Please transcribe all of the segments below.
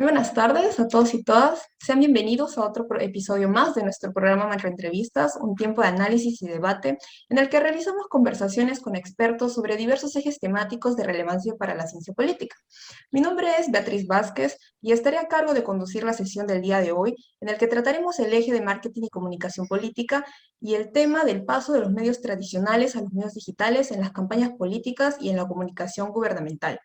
Muy buenas tardes a todos y todas. Sean bienvenidos a otro episodio más de nuestro programa Macroentrevistas, un tiempo de análisis y debate en el que realizamos conversaciones con expertos sobre diversos ejes temáticos de relevancia para la ciencia política. Mi nombre es Beatriz Vázquez y estaré a cargo de conducir la sesión del día de hoy, en el que trataremos el eje de marketing y comunicación política y el tema del paso de los medios tradicionales a los medios digitales en las campañas políticas y en la comunicación gubernamental.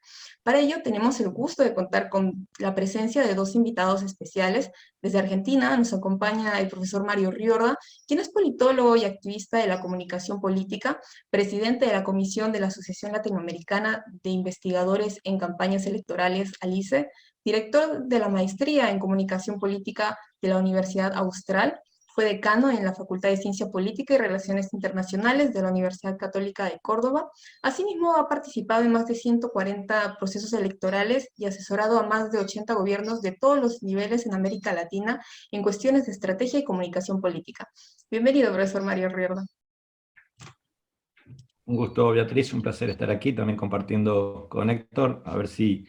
Para ello, tenemos el gusto de contar con la presencia de dos invitados especiales. Desde Argentina nos acompaña el profesor Mario Riorda, quien es politólogo y activista de la comunicación política, presidente de la Comisión de la Asociación Latinoamericana de Investigadores en Campañas Electorales, ALICE, director de la Maestría en Comunicación Política de la Universidad Austral. Fue decano en la Facultad de Ciencia Política y Relaciones Internacionales de la Universidad Católica de Córdoba. Asimismo, ha participado en más de 140 procesos electorales y asesorado a más de 80 gobiernos de todos los niveles en América Latina en cuestiones de estrategia y comunicación política. Bienvenido, profesor Mario Riorda. Un gusto, Beatriz, un placer estar aquí, también compartiendo con Héctor, a ver si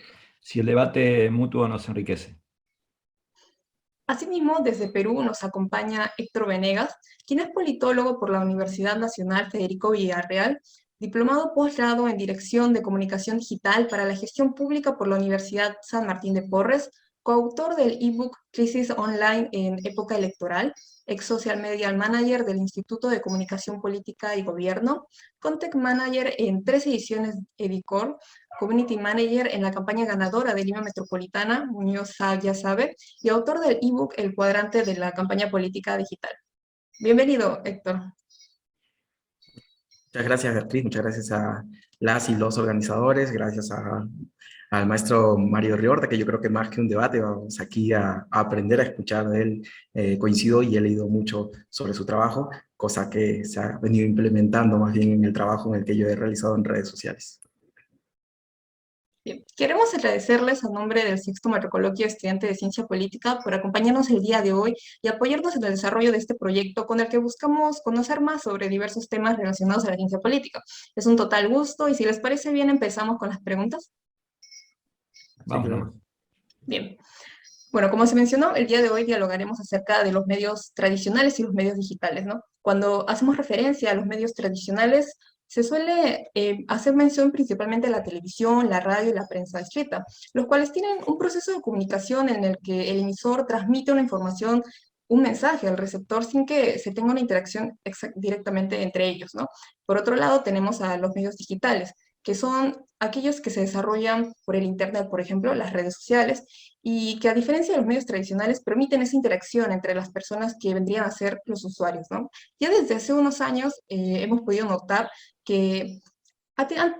el debate mutuo nos enriquece. Asimismo, desde Perú nos acompaña Héctor Venegas, quien es politólogo por la Universidad Nacional Federico Villarreal, diplomado posgrado en Dirección de Comunicación Digital para la Gestión Pública por la Universidad San Martín de Porres, coautor del ebook Crisis Online en Época Electoral, ex Social Media Manager del Instituto de Comunicación Política y Gobierno, Content Manager en 3 ediciones Edicor, Community Manager en la campaña ganadora de Lima Metropolitana, Muñoz ya sabe, y autor del ebook El Cuadrante de la Campaña Política Digital. Bienvenido, Héctor. Muchas gracias, Beatriz. Muchas gracias a las y los organizadores. Gracias al maestro Mario Riorda, que yo creo que más que un debate, vamos aquí a aprender a escuchar de él. Coincido y he leído mucho sobre su trabajo, cosa que se ha venido implementando más bien en el trabajo en el que yo he realizado en redes sociales. Bien. Queremos agradecerles a nombre del Sexto Macrocoloquio Estudiante de Ciencia Política por acompañarnos el día de hoy y apoyarnos en el desarrollo de este proyecto con el que buscamos conocer más sobre diversos temas relacionados a la ciencia política. Es un total gusto y si les parece bien empezamos con las preguntas. Vamos Sí, nomás. Bien. Bueno, como se mencionó, el día de hoy dialogaremos acerca de los medios tradicionales y los medios digitales, ¿no? Cuando hacemos referencia a los medios tradicionales, se suele hacer mención principalmente a la televisión, la radio y la prensa escrita, los cuales tienen un proceso de comunicación en el que el emisor transmite una información, un mensaje al receptor sin que se tenga una interacción directamente entre ellos, ¿no? Por otro lado, tenemos a los medios digitales, que son aquellos que se desarrollan por el Internet, por ejemplo, las redes sociales, y que a diferencia de los medios tradicionales permiten esa interacción entre las personas que vendrían a ser los usuarios, ¿no? Ya desde hace unos años hemos podido notar que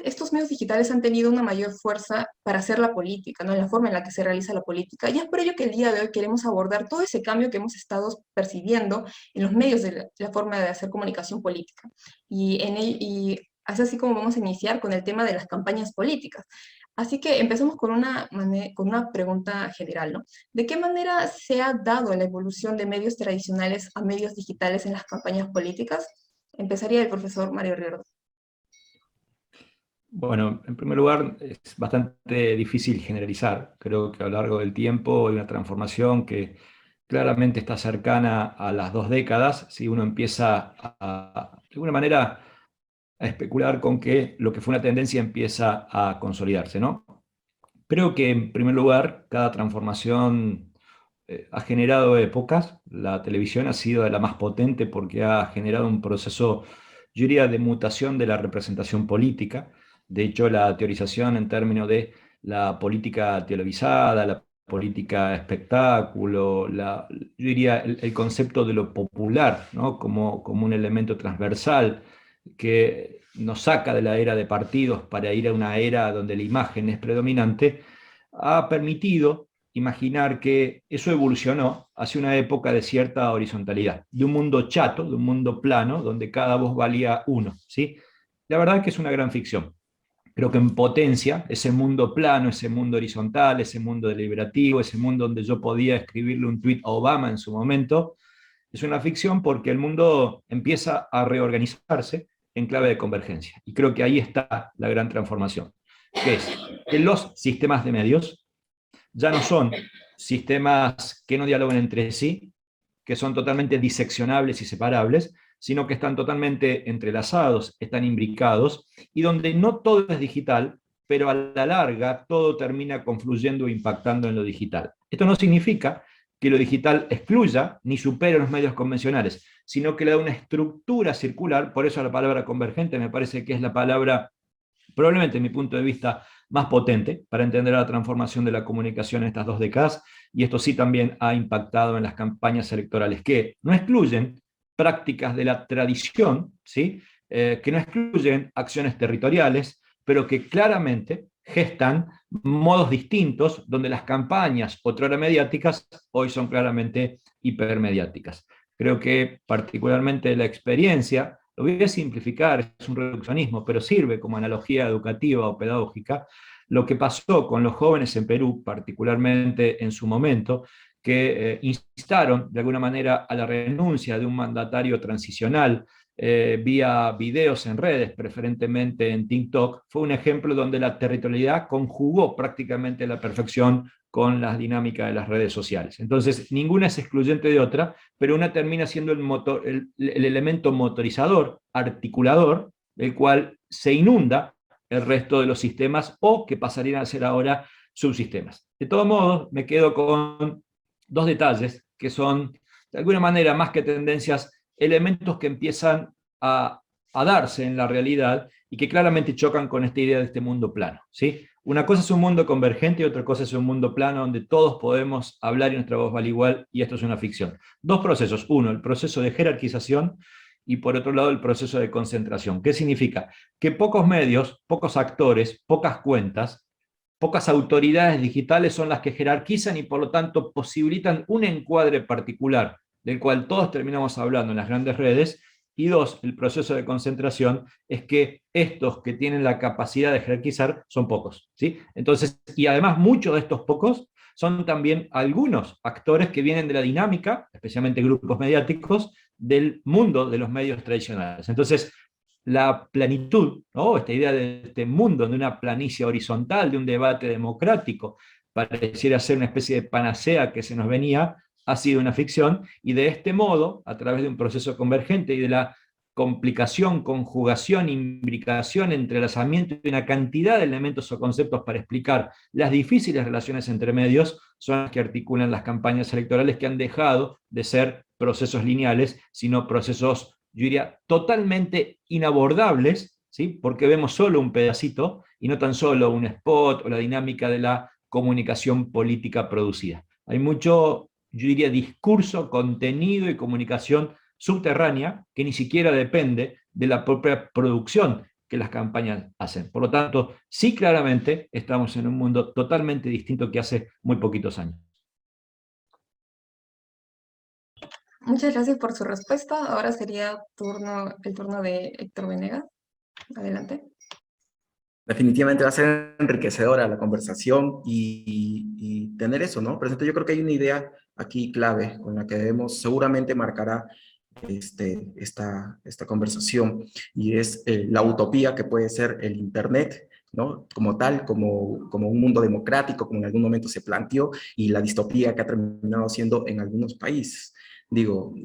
estos medios digitales han tenido una mayor fuerza para hacer la política, ¿no? En la forma en la que se realiza la política. Y es por ello que el día de hoy queremos abordar todo ese cambio que hemos estado percibiendo en los medios de la forma de hacer comunicación política. Y es así como vamos a iniciar con el tema de las campañas políticas. Así que empecemos con una pregunta general, ¿no? ¿De qué manera se ha dado la evolución de medios tradicionales a medios digitales en las campañas políticas? Empezaría el profesor Mario Riordo. Bueno, en primer lugar, es bastante difícil generalizar. Creo que a lo largo del tiempo hay una transformación que claramente está cercana a las 2 décadas. Si uno empieza de alguna manera, a especular con que lo que fue una tendencia empieza a consolidarse, ¿no? Creo que, en primer lugar, cada transformación ha generado épocas. La televisión ha sido de la más potente porque ha generado un proceso, yo diría, de mutación de la representación política. De hecho, la teorización en términos de la política televisada, la política espectáculo, yo diría el concepto de lo popular, ¿no? como un elemento transversal que nos saca de la era de partidos para ir a una era donde la imagen es predominante, ha permitido imaginar que eso evolucionó hacia una época de cierta horizontalidad, de un mundo chato, de un mundo plano, donde cada voz valía uno, ¿sí? La verdad es que es una gran ficción. Creo que en potencia ese mundo plano, ese mundo horizontal, ese mundo deliberativo, ese mundo donde yo podía escribirle un tuit a Obama en su momento, es una ficción porque el mundo empieza a reorganizarse en clave de convergencia. Y creo que ahí está la gran transformación, que es que los sistemas de medios ya no son sistemas que no dialogan entre sí, que son totalmente diseccionables y separables, sino que están totalmente entrelazados, están imbricados, y donde no todo es digital, pero a la larga todo termina confluyendo e impactando en lo digital. Esto no significa que lo digital excluya ni supere los medios convencionales, sino que le da una estructura circular. Por eso la palabra convergente me parece que es la palabra, probablemente en mi punto de vista, más potente para entender la transformación de la comunicación en estas 2 décadas, y esto sí también ha impactado en las campañas electorales, que no excluyen prácticas de la tradición, ¿sí? Que no excluyen acciones territoriales, pero que claramente gestan modos distintos, donde las campañas, otrora mediáticas, hoy son claramente hipermediáticas. Creo que particularmente la experiencia, lo voy a simplificar, es un reduccionismo, pero sirve como analogía educativa o pedagógica, lo que pasó con los jóvenes en Perú, particularmente en su momento, que instaron de alguna manera a la renuncia de un mandatario transicional vía videos en redes, preferentemente en TikTok, fue un ejemplo donde la territorialidad conjugó prácticamente a la perfección con las dinámicas de las redes sociales. Entonces, ninguna es excluyente de otra, pero una termina siendo el elemento motorizador, articulador, del cual se inunda el resto de los sistemas o que pasarían a ser ahora subsistemas. De todos modos, me quedo con 2 detalles que son, de alguna manera, más que tendencias, elementos que empiezan a darse en la realidad y que claramente chocan con esta idea de este mundo plano, ¿sí? Una cosa es un mundo convergente y otra cosa es un mundo plano donde todos podemos hablar y nuestra voz vale igual, y esto es una ficción. 2 procesos. Uno, el proceso de jerarquización, y por otro lado el proceso de concentración. ¿Qué significa? Que pocos medios, pocos actores, pocas cuentas, pocas autoridades digitales son las que jerarquizan y por lo tanto posibilitan un encuadre particular del cual todos terminamos hablando en las grandes redes. Y 2, el proceso de concentración es que estos que tienen la capacidad de jerarquizar son pocos, ¿sí? Entonces, y además muchos de estos pocos son también algunos actores que vienen de la dinámica, especialmente grupos mediáticos, del mundo de los medios tradicionales. Entonces, la plenitud, ¿no? Esta idea de este mundo, de una planicie horizontal, de un debate democrático, pareciera ser una especie de panacea que se nos venía, ha sido una ficción, y de este modo, a través de un proceso convergente y de la complicación, conjugación, imbricación, entrelazamiento y una cantidad de elementos o conceptos para explicar las difíciles relaciones entre medios, son las que articulan las campañas electorales, que han dejado de ser procesos lineales, sino procesos, yo diría, totalmente inabordables, ¿sí? Porque vemos solo un pedacito y no tan solo un spot o la dinámica de la comunicación política producida. Hay mucho, yo diría, discurso, contenido y comunicación subterránea que ni siquiera depende de la propia producción que las campañas hacen. Por lo tanto, sí, claramente estamos en un mundo totalmente distinto que hace muy poquitos años. Muchas gracias por su respuesta. Ahora sería el turno de Héctor Venegas. Adelante. Definitivamente va a ser enriquecedora la conversación y tener eso, ¿no? Presente, yo creo que hay una idea aquí clave con la que debemos, seguramente marcará esta conversación, y es la utopía que puede ser el Internet, ¿no? Como tal, como un mundo democrático, como en algún momento se planteó, y la distopía que ha terminado siendo en algunos países. Digo,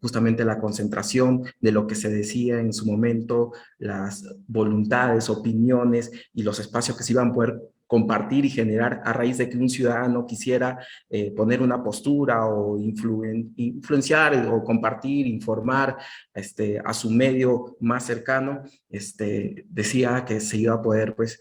justamente la concentración de lo que se decía en su momento, las voluntades, opiniones y los espacios que se iban a poder compartir y generar a raíz de que un ciudadano quisiera poner una postura o influenciar o compartir, informar a su medio más cercano, decía que se iba a poder pues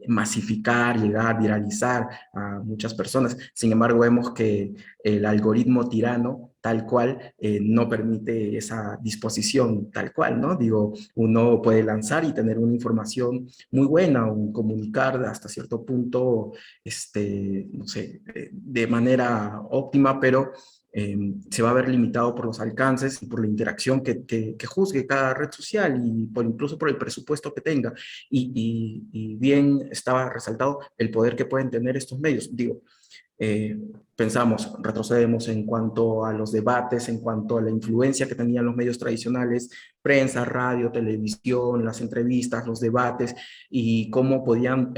masificar, llegar, viralizar a muchas personas. Sin embargo, vemos que el algoritmo tirano tal cual no permite esa disposición tal cual, ¿no? Digo, uno puede lanzar y tener una información muy buena, un comunicar hasta cierto punto, no sé, de manera óptima, pero se va a ver limitado por los alcances y por la interacción que juzgue cada red social, y incluso por el presupuesto que tenga. Y bien estaba resaltado el poder que pueden tener estos medios. Digo, pensamos, retrocedemos en cuanto a los debates, en cuanto a la influencia que tenían los medios tradicionales, prensa, radio, televisión, las entrevistas, los debates, y cómo podían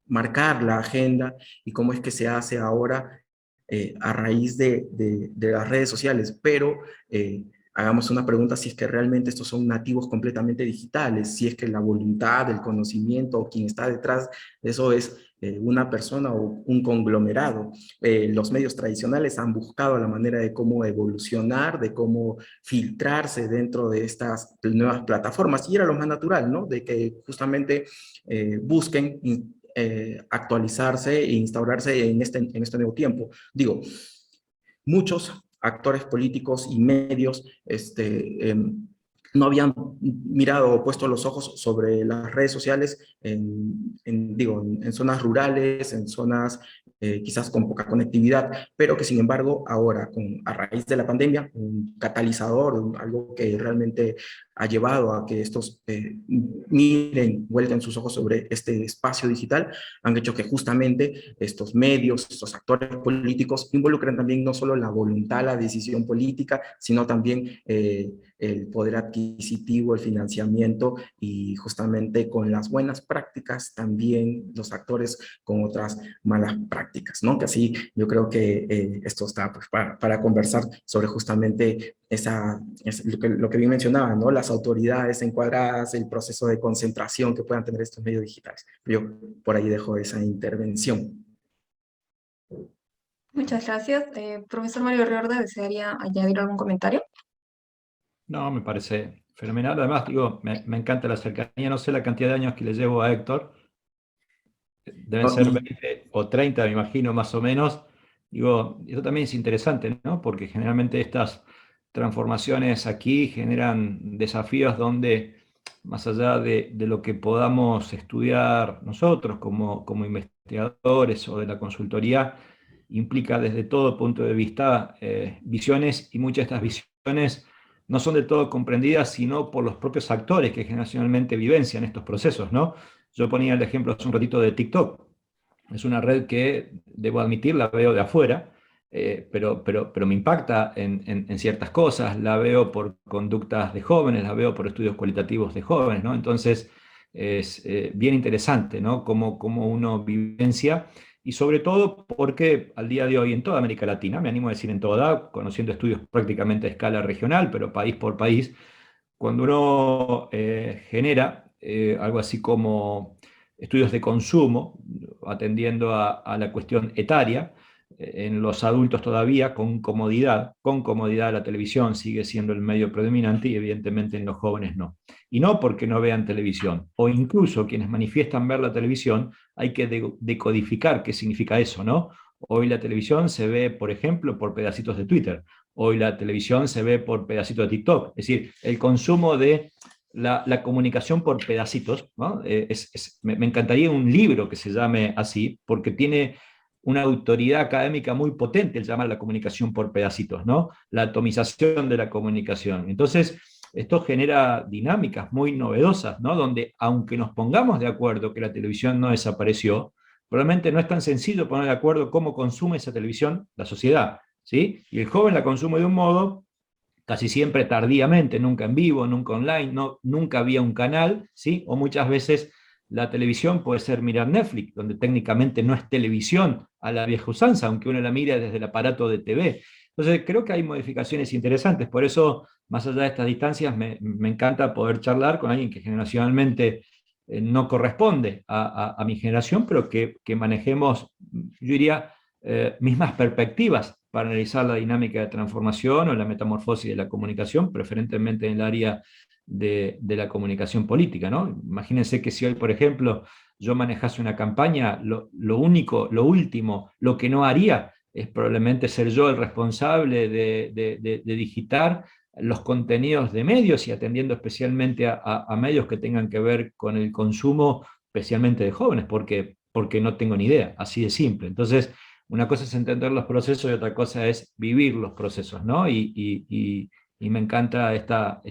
marcar la agenda y cómo es que se hace ahora a raíz de las redes sociales, pero hagamos una pregunta si es que realmente estos son nativos completamente digitales, si es que la voluntad, el conocimiento o quien está detrás de eso es una persona o un conglomerado. Los medios tradicionales han buscado la manera de cómo evolucionar, de cómo filtrarse dentro de estas nuevas plataformas, y era lo más natural, ¿no? De que justamente busquen actualizarse e instaurarse en este nuevo tiempo. Digo, muchos actores políticos y medios no habían mirado o puesto los ojos sobre las redes sociales en zonas rurales, en zonas quizás con poca conectividad, pero que sin embargo ahora, a raíz de la pandemia, un catalizador, algo que realmente ha llevado a que estos miren, vuelquen sus ojos sobre este espacio digital, han hecho que justamente estos medios, estos actores políticos involucren también no solo la voluntad, la decisión política, sino también el poder adquisitivo, el financiamiento, y justamente con las buenas prácticas también los actores con otras malas prácticas, ¿no? Que así yo creo que esto está pues, para conversar sobre justamente lo que bien mencionaba, ¿no? Las autoridades encuadradas, el proceso de concentración que puedan tener estos medios digitales. Yo por ahí dejo esa intervención. Muchas gracias. Profesor Mario Riorda, ¿desearía añadir algún comentario? No, me parece fenomenal. Además, digo, me encanta la cercanía. No sé la cantidad de años que le llevo a Héctor. Deben ¿No? ser 20 o 30, me imagino, más o menos. Digo, eso también es interesante, ¿no? Porque generalmente estas transformaciones aquí generan desafíos donde, más allá de lo que podamos estudiar nosotros como investigadores o de la consultoría, implica desde todo punto de vista visiones, y muchas de estas visiones no son del todo comprendidas sino por los propios actores que generacionalmente vivencian estos procesos, ¿no? Yo ponía el ejemplo hace un ratito de TikTok. Es una red que, debo admitir, la veo de afuera, pero me impacta en ciertas cosas. La veo por conductas de jóvenes, la veo por estudios cualitativos de jóvenes, ¿no? Entonces, es bien interesante, ¿no? Cómo uno vivencia, y sobre todo porque al día de hoy en toda América Latina, me animo a decir en toda, conociendo estudios prácticamente a escala regional, pero país por país, cuando uno genera algo así como estudios de consumo, atendiendo a la cuestión etaria, en los adultos todavía, con comodidad la televisión sigue siendo el medio predominante, y evidentemente en los jóvenes no. Y no porque no vean televisión, o incluso quienes manifiestan ver la televisión, hay que decodificar qué significa eso, ¿no? Hoy la televisión se ve, por ejemplo, por pedacitos de Twitter. Hoy la televisión se ve por pedacitos de TikTok. Es decir, el consumo de la comunicación por pedacitos, ¿no? Me encantaría un libro que se llame así, porque tiene una autoridad académica muy potente el llamar la comunicación por pedacitos, ¿no? La atomización de la comunicación. Entonces, esto genera dinámicas muy novedosas, ¿no? Donde, aunque nos pongamos de acuerdo que la televisión no desapareció, probablemente no es tan sencillo poner de acuerdo cómo consume esa televisión la sociedad, ¿sí? Y el joven la consume de un modo, casi siempre tardíamente, nunca en vivo, nunca online, no, nunca había un canal, ¿sí? O muchas veces la televisión puede ser mirar Netflix, donde técnicamente no es televisión a la vieja usanza, aunque uno la mire desde el aparato de TV. Entonces, creo que hay modificaciones interesantes. Por eso, más allá de estas distancias, me encanta poder charlar con alguien que generacionalmente no corresponde a mi generación, pero que manejemos, yo diría, mismas perspectivas para analizar la dinámica de transformación o la metamorfosis de la comunicación, preferentemente en el área de la comunicación política, ¿no? Imagínense que si hoy, por ejemplo, yo manejase una campaña, lo único, lo último, lo que no haría es probablemente ser yo el responsable de digitar los contenidos de medios, y atendiendo especialmente a medios que tengan que ver con el consumo, especialmente de jóvenes, porque no tengo ni idea, así de simple. Entonces, una cosa es entender los procesos y otra cosa es vivir los procesos, ¿no? Y me encanta esta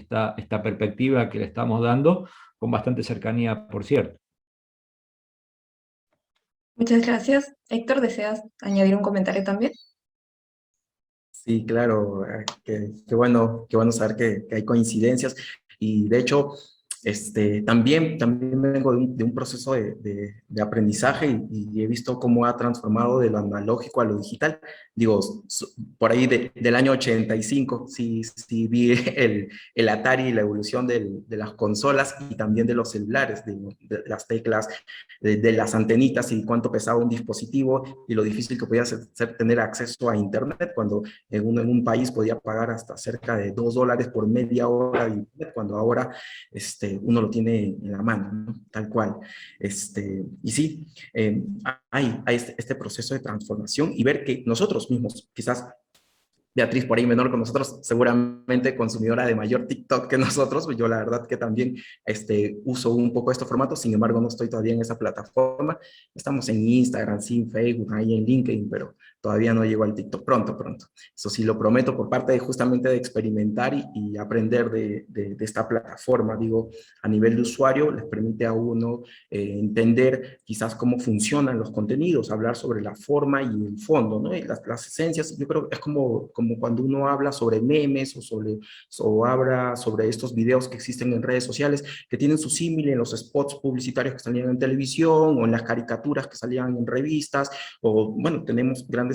perspectiva que le estamos dando, con bastante cercanía, por cierto. Muchas gracias. Héctor, ¿deseas añadir un comentario también? Sí, claro, qué bueno saber que hay coincidencias. Y de hecho, También vengo de un proceso de aprendizaje y he visto cómo ha transformado de lo analógico a lo digital. Digo, por ahí del año 85, sí vi el Atari y la evolución de las consolas y también de los celulares, de las teclas, de las antenitas y cuánto pesaba un dispositivo y lo difícil que podía ser tener acceso a Internet cuando en un país podía pagar hasta cerca de $2 por media hora de Internet, cuando ahora uno lo tiene en la mano, ¿no? Tal cual. Y sí, hay este proceso de transformación y ver que nosotros mismos, quizás Beatriz por ahí menor con nosotros, seguramente consumidora de mayor TikTok que nosotros, yo la verdad que también uso un poco estos formatos, sin embargo no estoy todavía en esa plataforma, estamos en Instagram, sí, en Facebook, ahí en LinkedIn, pero todavía no llego al TikTok, pronto, pronto. Eso sí lo prometo por parte justamente de experimentar y aprender de esta plataforma, digo, a nivel de usuario, les permite a uno entender quizás cómo funcionan los contenidos, hablar sobre la forma y el fondo, ¿no? Y las esencias, yo creo que es como cuando uno habla sobre memes o habla sobre estos videos que existen en redes sociales, que tienen su símil en los spots publicitarios que salían en televisión o en las caricaturas que salían en revistas, o bueno, tenemos grandes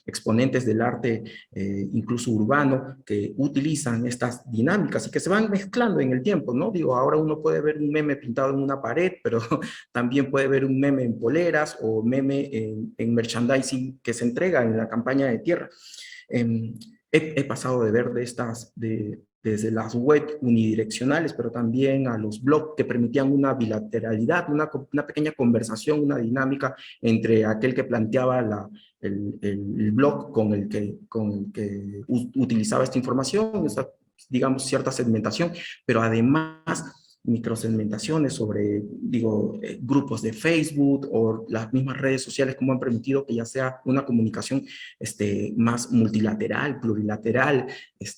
exponentes del arte, incluso urbano, que utilizan estas dinámicas y que se van mezclando en el tiempo, ¿no? Digo, ahora uno puede ver un meme pintado en una pared, pero también puede ver un meme en poleras o meme en merchandising que se entrega en la campaña de tierra. He pasado de ver desde las web unidireccionales, pero también a los blogs que permitían una bilateralidad, una pequeña conversación, una dinámica entre aquel que planteaba el blog con el que utilizaba esta información, digamos, cierta segmentación, pero además microsegmentaciones sobre, digo, grupos de Facebook o las mismas redes sociales como han permitido que ya sea una comunicación más multilateral, plurilateral,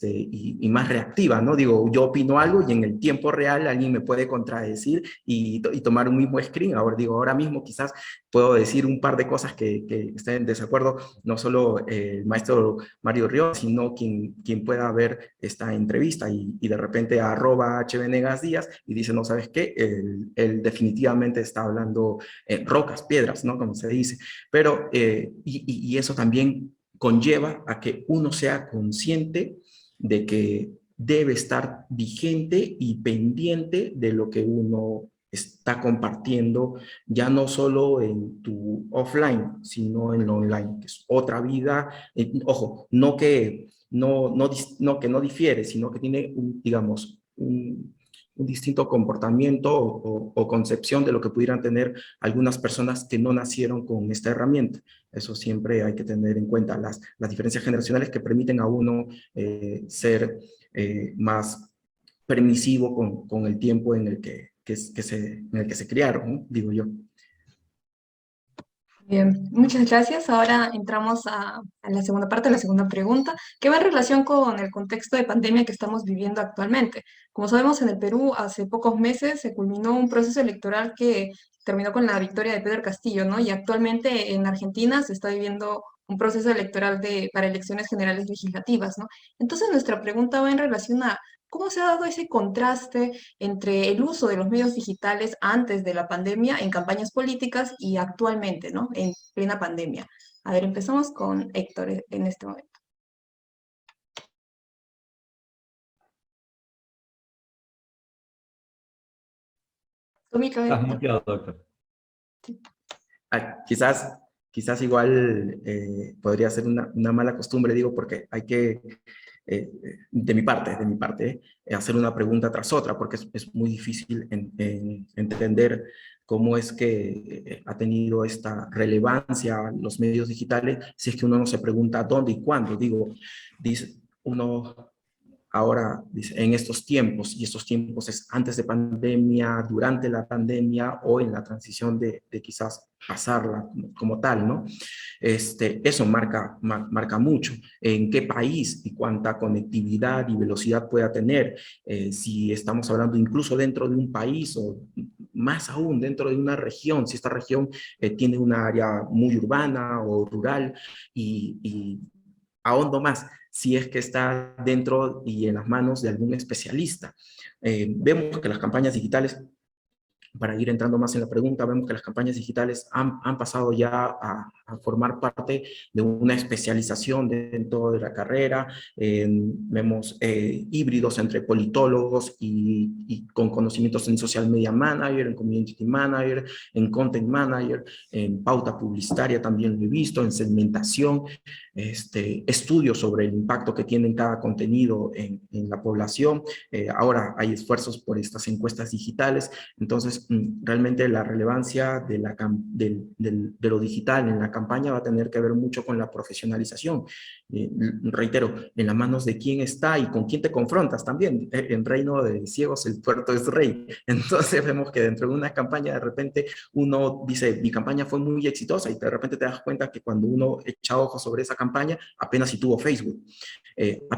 y más reactiva, ¿no? Digo, yo opino algo y en el tiempo real alguien me puede contradecir y tomar un mismo screen. Ahora mismo quizás puedo decir un par de cosas que estén en desacuerdo, no solo el maestro Mario Ríos, sino quien pueda ver esta entrevista y de repente @HVenegasDíaz y dice, no, ¿sabes qué? Él definitivamente está hablando rocas, piedras, ¿no? Como se dice. Pero, y eso también conlleva a que uno sea consciente de que debe estar vigente y pendiente de lo que uno está compartiendo, ya no solo en tu offline, sino en lo online, que es otra vida. Ojo, no que no difiere, sino que tiene, digamos, un distinto comportamiento o concepción de lo que pudieran tener algunas personas que no nacieron con esta herramienta. Eso siempre hay que tener en cuenta, las diferencias generacionales que permiten a uno ser más permisivo con el tiempo en el en el que se criaron, ¿no? Digo yo. Bien, muchas gracias. Ahora entramos a la segunda parte, la segunda pregunta, que va en relación con el contexto de pandemia que estamos viviendo actualmente. Como sabemos, en el Perú hace pocos meses se culminó un proceso electoral que terminó con la victoria de Pedro Castillo, ¿no? Y actualmente en Argentina se está viviendo un proceso electoral para elecciones generales legislativas, ¿no? Entonces nuestra pregunta va en relación a cómo se ha dado ese contraste entre el uso de los medios digitales antes de la pandemia en campañas políticas y actualmente, ¿no? En plena pandemia. A ver, empezamos con Héctor en este momento. Tu micro, Estás Héctor. muteado, doctor. Quizás igual podría ser una mala costumbre, digo, porque hay que, de mi parte, hacer una pregunta tras otra, porque es muy difícil entender cómo es que ha tenido esta relevancia los medios digitales si es que uno no se pregunta dónde y cuándo. Digo, dice uno ahora, dice, en estos tiempos, y estos tiempos es antes de pandemia, durante la pandemia o en la transición de quizás pasarla como tal, ¿no? Eso marca mucho en qué país y cuánta conectividad y velocidad pueda tener, si estamos hablando incluso dentro de un país o más aún dentro de una región, si esta región tiene una área muy urbana o rural y ahondo más. si es que está dentro y en las manos de algún especialista. Vemos que las campañas digitales, para ir entrando más en la pregunta, vemos que las campañas digitales han pasado ya a formar parte de una especialización dentro de la carrera. Vemos híbridos entre politólogos y con conocimientos en social media manager, en community manager, en content manager, en pauta publicitaria también lo he visto, en segmentación, estudios sobre el impacto que tiene cada contenido en la población. Ahora hay esfuerzos por estas encuestas digitales. Entonces, realmente la relevancia de lo digital en la campaña va a tener que ver mucho con la profesionalización. Reitero, en las manos de quién está y con quién te confrontas también. En reino de ciegos el tuerto es rey. Entonces vemos que dentro de una campaña de repente uno dice, mi campaña fue muy exitosa, y de repente te das cuenta que cuando uno echa ojos sobre esa campaña, apenas si tuvo Facebook.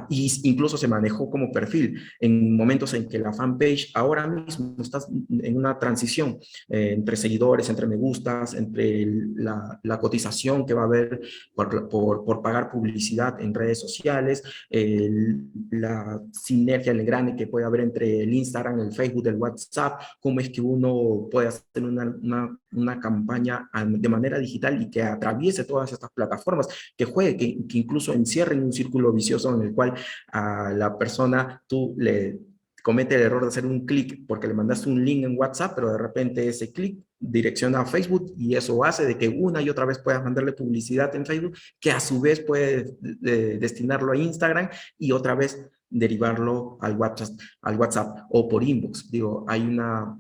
Y incluso se manejó como perfil en momentos en que la fanpage ahora mismo está en una transición entre seguidores, entre me gustas, entre la cotización que va a haber por pagar publicidad en redes sociales, la sinergia, el engrane que puede haber entre el Instagram, el Facebook, el WhatsApp, cómo es que uno puede hacer una campaña de manera digital y que atraviese todas estas plataformas, que juegue, que incluso encierren un círculo vicioso en el cual a la persona tú le comete el error de hacer un clic porque le mandaste un link en WhatsApp, pero de repente ese clic direcciona a Facebook, y eso hace de que una y otra vez puedas mandarle publicidad en Facebook, que a su vez puede destinarlo a Instagram y otra vez derivarlo al WhatsApp o por inbox. Digo, hay una...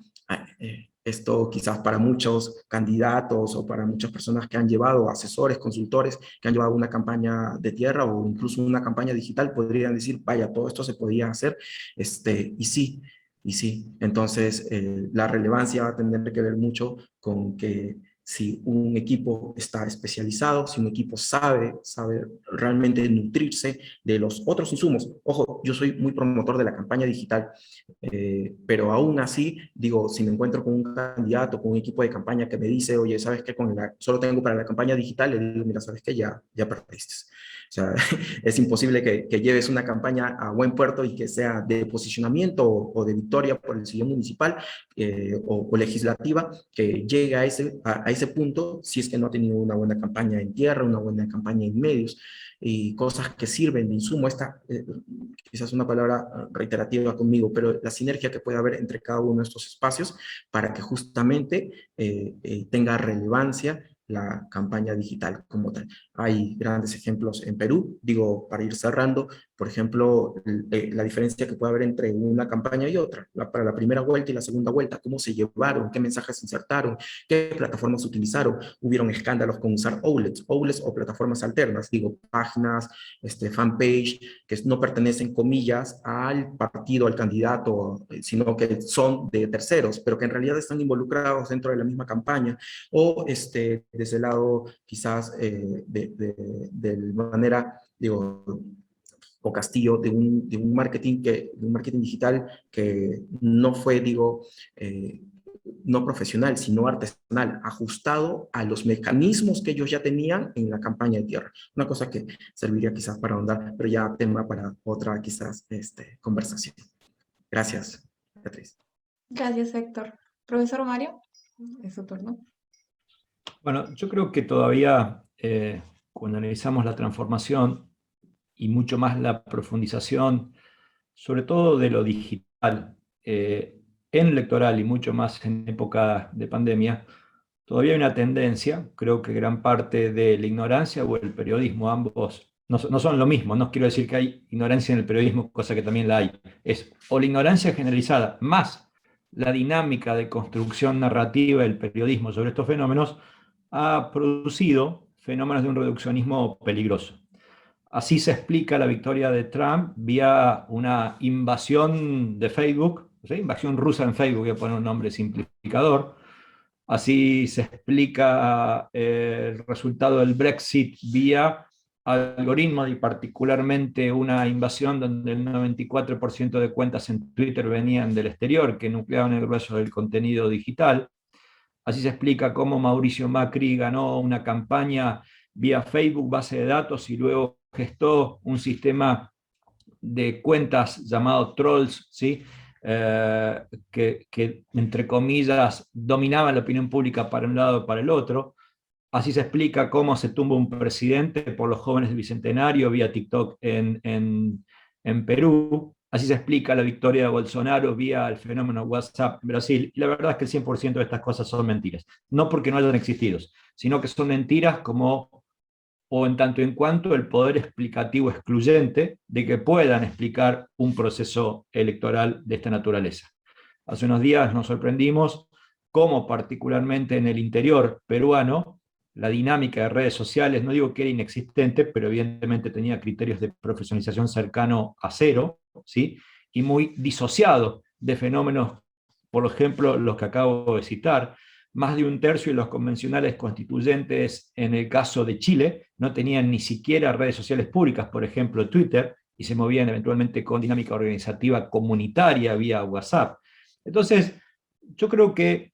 esto quizás para muchos candidatos o para muchas personas que han llevado, asesores, consultores, que han llevado una campaña de tierra o incluso una campaña digital, podrían decir, vaya, todo esto se podía hacer, y sí, entonces la relevancia va a tener que ver mucho con que si un equipo está especializado, si un equipo sabe realmente nutrirse de los otros insumos. Ojo, yo soy muy promotor de la campaña digital, pero aún así, digo, si me encuentro con un candidato, con un equipo de campaña que me dice, oye, ¿sabes qué? Solo tengo para la campaña digital, le digo, mira, ¿sabes qué? Ya perdiste. O sea, es imposible que lleves una campaña a buen puerto y que sea de posicionamiento o de victoria por el sillón municipal o legislativa, que llegue a ese punto si es que no ha tenido una buena campaña en tierra, una buena campaña en medios y cosas que sirven de insumo. Esta quizás una palabra reiterativa conmigo, pero la sinergia que puede haber entre cada uno de estos espacios para que justamente tenga relevancia la campaña digital como tal. Hay grandes ejemplos en Perú, digo, para ir cerrando, por ejemplo, la diferencia que puede haber entre una campaña y otra, para la primera vuelta y la segunda vuelta, cómo se llevaron, qué mensajes se insertaron, qué plataformas utilizaron. Hubieron escándalos con usar outlets o plataformas alternas, digo, páginas, fanpage, que no pertenecen, comillas, al partido, al candidato, sino que son de terceros, pero que en realidad están involucrados dentro de la misma campaña, o desde el lado quizás de manera, digo, o Castillo, de un marketing digital que no fue, digo, no profesional, sino artesanal, ajustado a los mecanismos que ellos ya tenían en la campaña de tierra. Una cosa que serviría quizás para ahondar, pero ya tema para otra quizás conversación. Gracias, Beatriz. Gracias, Héctor. Profesor Mario, es su turno. Bueno, yo creo que todavía cuando analizamos la transformación y mucho más la profundización, sobre todo de lo digital, en electoral y mucho más en época de pandemia, todavía hay una tendencia, creo que gran parte de la ignorancia o el periodismo, ambos no son lo mismo. No quiero decir que hay ignorancia en el periodismo, cosa que también la hay. Es o la ignorancia generalizada más la dinámica de construcción narrativa del periodismo sobre estos fenómenos ha producido fenómenos de un reduccionismo peligroso. Así se explica la victoria de Trump vía una invasión de Facebook, ¿sí? Invasión rusa en Facebook, voy a poner un nombre simplificador. Así se explica el resultado del Brexit vía algoritmos y particularmente una invasión donde el 94% de cuentas en Twitter venían del exterior, que nucleaban el grueso del contenido digital. Así se explica cómo Mauricio Macri ganó una campaña vía Facebook, base de datos, y luego gestó un sistema de cuentas llamado trolls, ¿sí? Que, entre comillas, dominaban la opinión pública para un lado o para el otro. Así se explica cómo se tumba un presidente por los jóvenes del Bicentenario vía TikTok en Perú. Así se explica la victoria de Bolsonaro vía el fenómeno WhatsApp en Brasil. Y la verdad es que el 100% de estas cosas son mentiras. No porque no hayan existido, sino que son mentiras como, o en tanto en cuanto el poder explicativo excluyente de que puedan explicar un proceso electoral de esta naturaleza. Hace unos días nos sorprendimos cómo particularmente en el interior peruano la dinámica de redes sociales, no digo que era inexistente, pero evidentemente tenía criterios de profesionalización cercano a cero, ¿sí? Y muy disociado de fenómenos, por ejemplo, los que acabo de citar. Más de un tercio de los convencionales constituyentes, en el caso de Chile, no tenían ni siquiera redes sociales públicas, por ejemplo Twitter, y se movían eventualmente con dinámica organizativa comunitaria vía WhatsApp. Entonces, yo creo que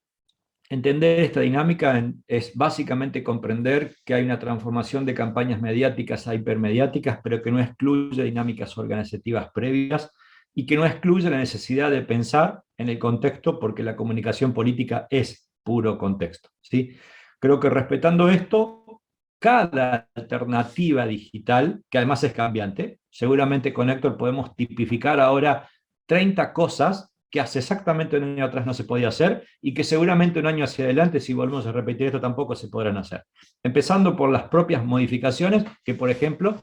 entender esta dinámica es básicamente comprender que hay una transformación de campañas mediáticas a hipermediáticas, pero que no excluye dinámicas organizativas previas y que no excluye la necesidad de pensar en el contexto, porque la comunicación política es puro contexto, ¿sí? Creo que respetando esto, cada alternativa digital, que además es cambiante, seguramente con Héctor podemos tipificar ahora 30 cosas que hace exactamente un año atrás no se podía hacer y que seguramente un año hacia adelante, si volvemos a repetir esto, tampoco se podrán hacer. Empezando por las propias modificaciones que, por ejemplo,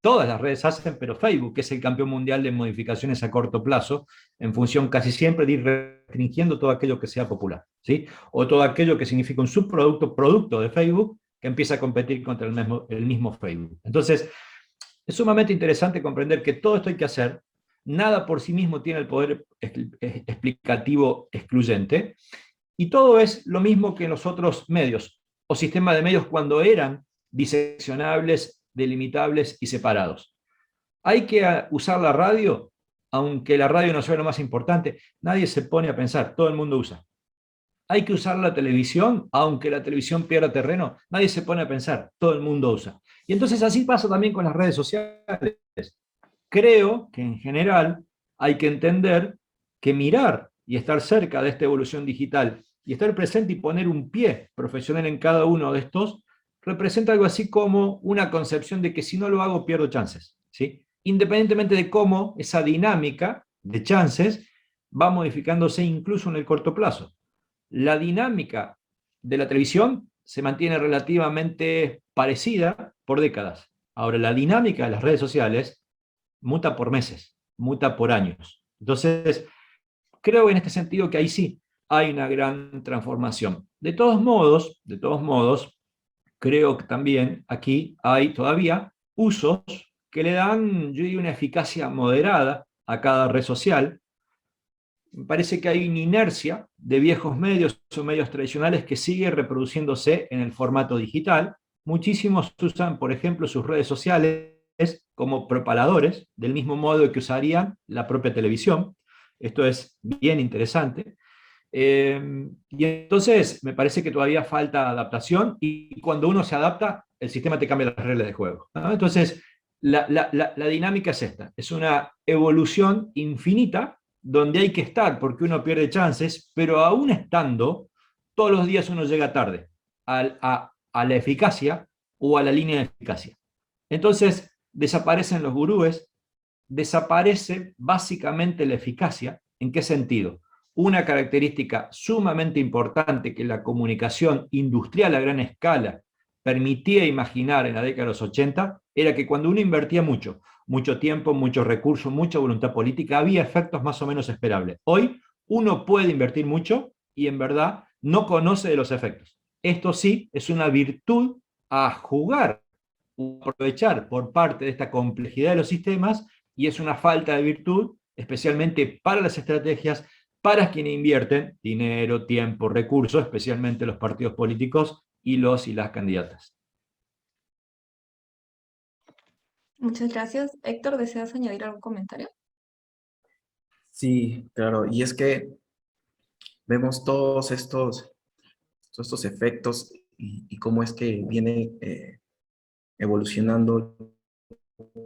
todas las redes hacen, pero Facebook, que es el campeón mundial de modificaciones a corto plazo, en función casi siempre de ir restringiendo todo aquello que sea popular, ¿sí? O todo aquello que significa un subproducto, producto de Facebook, que empieza a competir contra el mismo Facebook. Entonces, es sumamente interesante comprender que todo esto hay que hacer. Nada por sí mismo tiene el poder explicativo excluyente, y todo es lo mismo que en los otros medios o sistemas de medios cuando eran diseccionables, delimitables y separados. Hay que usar la radio, aunque la radio no sea lo más importante, nadie se pone a pensar, todo el mundo usa. Hay que usar la televisión, aunque la televisión pierda terreno, nadie se pone a pensar, todo el mundo usa. Y entonces así pasa también con las redes sociales. Creo que en general hay que entender que mirar y estar cerca de esta evolución digital y estar presente y poner un pie profesional en cada uno de estos representa algo así como una concepción de que si no lo hago pierdo chances, ¿sí? Independientemente de cómo esa dinámica de chances va modificándose incluso en el corto plazo. La dinámica de la televisión se mantiene relativamente parecida por décadas. Ahora, la dinámica de las redes sociales muta por meses, muta por años. Entonces, creo en este sentido que ahí sí hay una gran transformación. De todos modos, creo que también aquí hay todavía usos que le dan, yo digo, una eficacia moderada a cada red social. Me parece que hay una inercia de viejos medios o medios tradicionales que sigue reproduciéndose en el formato digital. Muchísimos usan, por ejemplo, sus redes sociales como propaladores, del mismo modo que usarían la propia televisión. Esto es bien interesante. Y entonces me parece que todavía falta adaptación, y cuando uno se adapta, el sistema te cambia las reglas de juego, ¿no? Entonces, la dinámica es esta, es una evolución infinita donde hay que estar porque uno pierde chances, pero aún estando, todos los días uno llega tarde a la eficacia o a la línea de eficacia. Entonces, desaparecen los gurúes, desaparece básicamente la eficacia. ¿En qué sentido? Una característica sumamente importante que la comunicación industrial a gran escala permitía imaginar en la década de los 80 era que cuando uno invertía mucho tiempo, muchos recursos, mucha voluntad política, había efectos más o menos esperables. Hoy uno puede invertir mucho y en verdad no conoce de los efectos. Esto sí es una virtud a jugar, aprovechar por parte de esta complejidad de los sistemas, y es una falta de virtud, especialmente para las estrategias, para quienes invierten dinero, tiempo, recursos, especialmente los partidos políticos y los y las candidatas. Muchas gracias. Héctor, ¿deseas añadir algún comentario? Sí, claro. Y es que vemos todos estos efectos y cómo es que viene evolucionando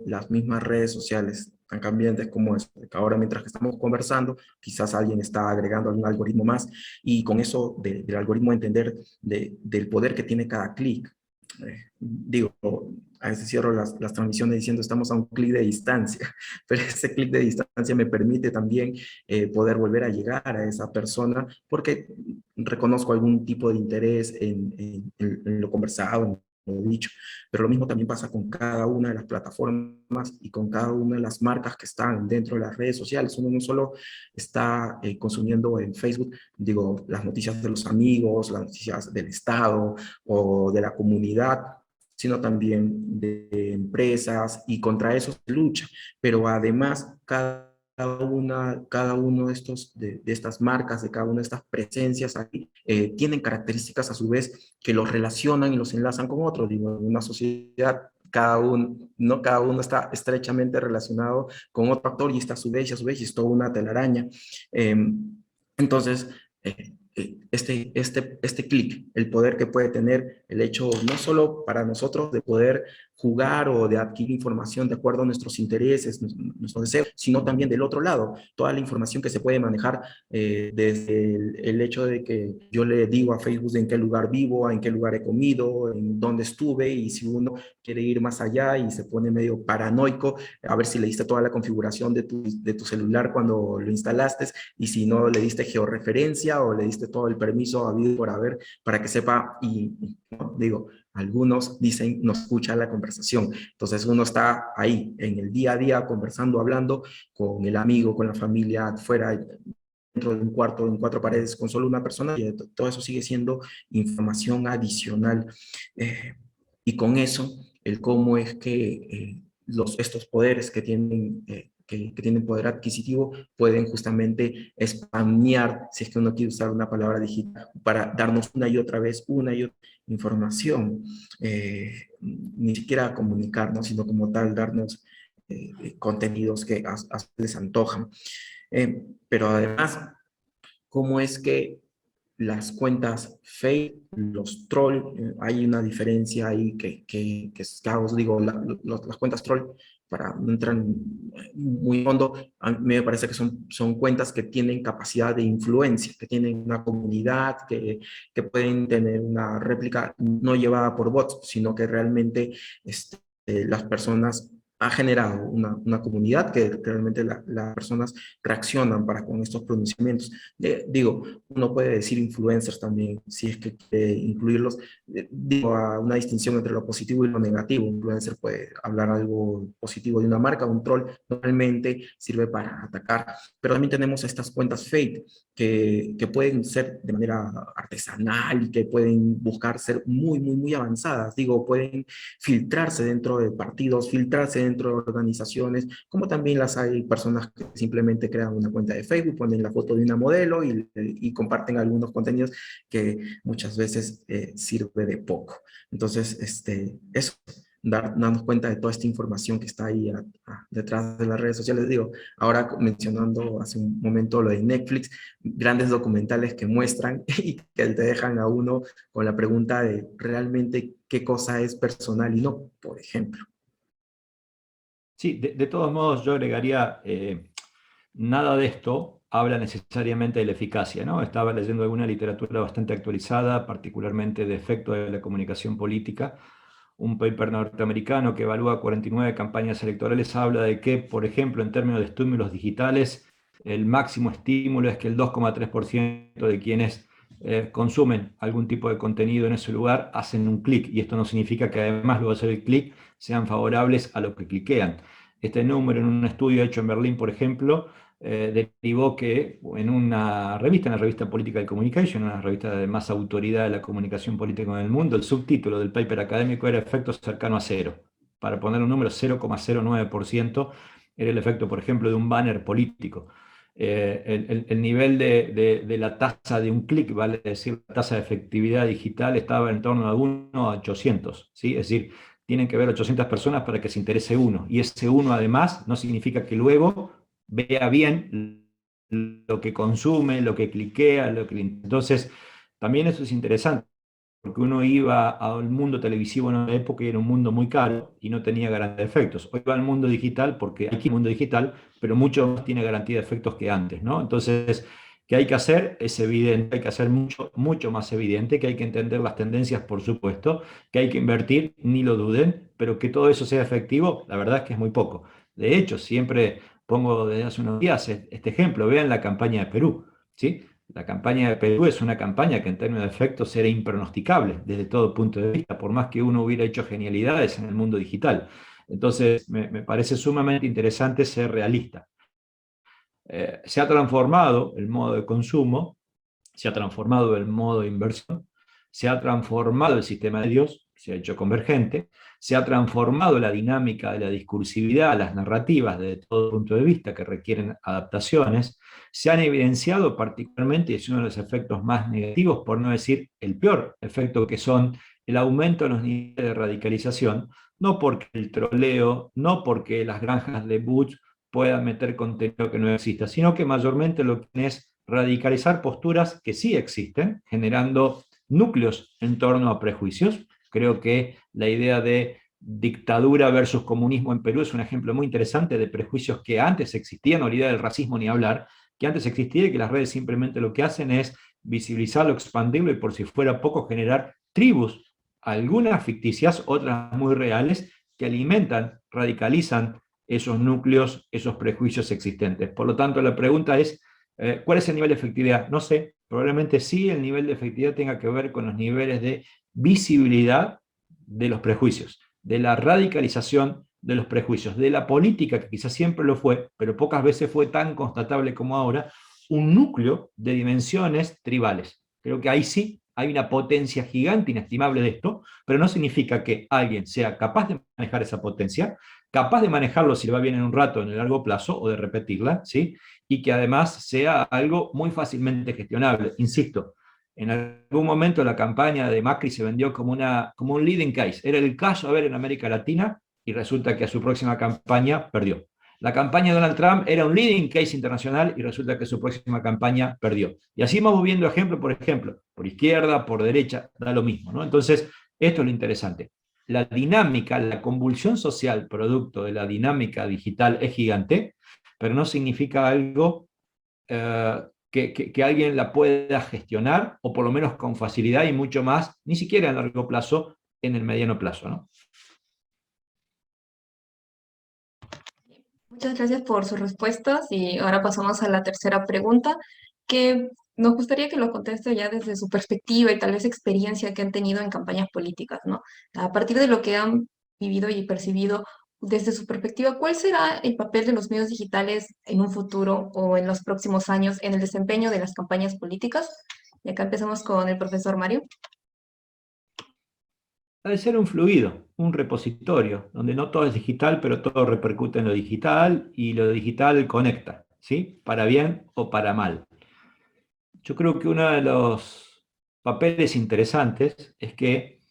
las mismas redes sociales tan cambiantes como es, que ahora mientras que estamos conversando, quizás alguien está agregando algún algoritmo más, y con eso del algoritmo entender del poder que tiene cada clic. Digo, a veces cierro las transmisiones diciendo estamos a un clic de distancia, pero ese clic de distancia me permite también poder volver a llegar a esa persona porque reconozco algún tipo de interés en lo conversado, en lo dicho. Pero lo mismo también pasa con cada una de las plataformas y con cada una de las marcas que están dentro de las redes sociales. Uno no solo está consumiendo en Facebook, digo, las noticias de los amigos, las noticias del Estado o de la comunidad, sino también de empresas, y contra eso se lucha. Pero además, cada uno de estas marcas, de cada una de estas presencias aquí, tienen características a su vez que los relacionan y los enlazan con otros. Digo, en una sociedad no cada uno está estrechamente relacionado con otro actor, y está a su vez, y es toda una telaraña. Eh, entonces, este clic, el poder que puede tener el hecho no solo para nosotros de poder jugar o de adquirir información de acuerdo a nuestros intereses, nuestros deseos, sino también del otro lado, toda la información que se puede manejar desde el hecho de que yo le digo a Facebook en qué lugar vivo, en qué lugar he comido, en dónde estuve, y si uno quiere ir más allá y se pone medio paranoico, a ver si le diste toda la configuración de tu celular cuando lo instalaste, y si no le diste georreferencia o le diste todo el permiso habido por haber para que sepa, ¿no? Digo, algunos dicen no escucha la conversación. Entonces uno está ahí en el día a día conversando, hablando con el amigo, con la familia, fuera, dentro de un cuarto, en cuatro paredes, con solo una persona, y todo eso sigue siendo información adicional. Eh, y con eso, el cómo es que estos poderes que tienen, que tienen poder adquisitivo pueden justamente spamear, si es que uno quiere usar una palabra digital, para darnos una y otra información, ni siquiera comunicarnos, sino como tal darnos contenidos que a su les antojan. Pero además, ¿cómo es que las cuentas fake, los troll, hay una diferencia ahí que os digo, las cuentas troll, para no entrar muy fondo, a mí me parece que son cuentas que tienen capacidad de influencia, que tienen una comunidad, que pueden tener una réplica no llevada por bots, sino que realmente las personas ha generado una comunidad que realmente las personas reaccionan para con estos pronunciamientos. Digo, uno puede decir influencers también, si es que quiere incluirlos. Digo, a una distinción entre lo positivo y lo negativo. Un influencer puede hablar algo positivo de una marca, un troll normalmente sirve para atacar. Pero también tenemos estas cuentas fake que pueden ser de manera artesanal y que pueden buscar ser muy, muy, muy avanzadas. Digo, pueden filtrarse dentro de partidos, filtrarse dentro de organizaciones, como también las hay personas que simplemente crean una cuenta de Facebook, ponen la foto de una modelo y comparten algunos contenidos que muchas veces sirve de poco. Entonces, eso, darnos cuenta de toda esta información que está ahí detrás de las redes sociales. Digo, ahora mencionando hace un momento lo de Netflix, grandes documentales que muestran y que te dejan a uno con la pregunta de realmente qué cosa es personal y no, por ejemplo. Sí, de todos modos yo agregaría, nada de esto habla necesariamente de la eficacia, ¿no? Estaba leyendo alguna literatura bastante actualizada, particularmente de efecto de la comunicación política. Un paper norteamericano que evalúa 49 campañas electorales habla de que, por ejemplo, en términos de estímulos digitales, el máximo estímulo es que el 2,3% de quienes consumen algún tipo de contenido en ese lugar hacen un clic, y esto no significa que además luego de hacer el clic sean favorables a lo que cliquean. Este número, en un estudio hecho en Berlín, por ejemplo, derivó que en la revista Political Communication, una revista de más autoridad de la comunicación política en el mundo, el subtítulo del paper académico era efecto cercano a cero. Para poner un número, 0,09% era el efecto, por ejemplo, de un banner político. El nivel de la tasa de un clic, vale decir, la tasa de efectividad digital, estaba en torno a 1 a 800, ¿sí? Es decir, tienen que ver 800 personas para que se interese uno, y ese uno además no significa que luego vea bien lo que consume, lo que cliquea, entonces también eso es interesante. porque uno iba al mundo televisivo en una época y era un mundo muy caro y no tenía garantía de efectos. Hoy va al mundo digital porque aquí el mundo digital, pero mucho más tiene garantía de efectos que antes, ¿no? Entonces, ¿qué hay que hacer? Es evidente, hay que hacer mucho, mucho más evidente, que hay que entender las tendencias, por supuesto, que hay que invertir, ni lo duden, pero que todo eso sea efectivo, la verdad es que es muy poco. De hecho, siempre pongo desde hace unos días este ejemplo, vean la campaña de Perú, ¿sí? La campaña de Perú es una campaña que en términos de efectos era impronosticable desde todo punto de vista, por más que uno hubiera hecho genialidades en el mundo digital. Entonces, me parece sumamente interesante ser realista. Se ha transformado el modo de consumo, se ha transformado el modo de inversión, se ha transformado el sistema de medios, se ha hecho convergente, se ha transformado la dinámica de la discursividad, las narrativas desde todo punto de vista que requieren adaptaciones, se han evidenciado particularmente, y es uno de los efectos más negativos, por no decir el peor efecto, que son el aumento de los niveles de radicalización, no porque el troleo, no porque las granjas de bots puedan meter contenido que no exista, sino que mayormente lo que es radicalizar posturas que sí existen, generando núcleos en torno a prejuicios. Creo que la idea de dictadura versus comunismo en Perú es un ejemplo muy interesante de prejuicios que antes existían, no la idea del racismo ni hablar, que antes existía y que las redes simplemente lo que hacen es visibilizarlo, expandirlo y por si fuera poco generar tribus, algunas ficticias, otras muy reales, que alimentan, radicalizan esos núcleos, esos prejuicios existentes. Por lo tanto, la pregunta es, ¿cuál es el nivel de efectividad? No sé, probablemente sí el nivel de efectividad tenga que ver con los niveles de visibilidad de los prejuicios, de la radicalización de los prejuicios, de la política, que quizás siempre lo fue, pero pocas veces fue tan constatable como ahora, un núcleo de dimensiones tribales. Creo que ahí sí hay una potencia gigante, inestimable de esto, pero no significa que alguien sea capaz de manejar esa potencia, capaz de manejarlo si le va bien en un rato, en el largo plazo, o de repetirla, ¿sí? Y que además sea algo muy fácilmente gestionable. Insisto, en algún momento la campaña de Macri se vendió como un leading case. Era el caso a ver en América Latina y resulta que a su próxima campaña perdió. La campaña de Donald Trump era un leading case internacional y resulta que su próxima campaña perdió. Y así vamos viendo ejemplo por ejemplo, por izquierda, por derecha, da lo mismo, ¿no? Entonces, esto es lo interesante. La dinámica, la convulsión social producto de la dinámica digital es gigante, pero no significa algo que alguien la pueda gestionar, o por lo menos con facilidad y mucho más, ni siquiera en largo plazo, en el mediano plazo, ¿no? Muchas gracias por sus respuestas y ahora pasamos a la tercera pregunta, que nos gustaría que lo conteste ya desde su perspectiva y tal vez experiencia que han tenido en campañas políticas, ¿no? A partir de lo que han vivido y percibido desde su perspectiva, ¿cuál será el papel de los medios digitales en un futuro o en los próximos años en el desempeño de las campañas políticas? Y acá empezamos con el profesor Mario. Ha de ser un fluido, un repositorio, donde no todo es digital, pero todo repercute en lo digital y lo digital conecta, ¿sí? Para bien o para mal. Yo creo que uno de los papeles interesantes es que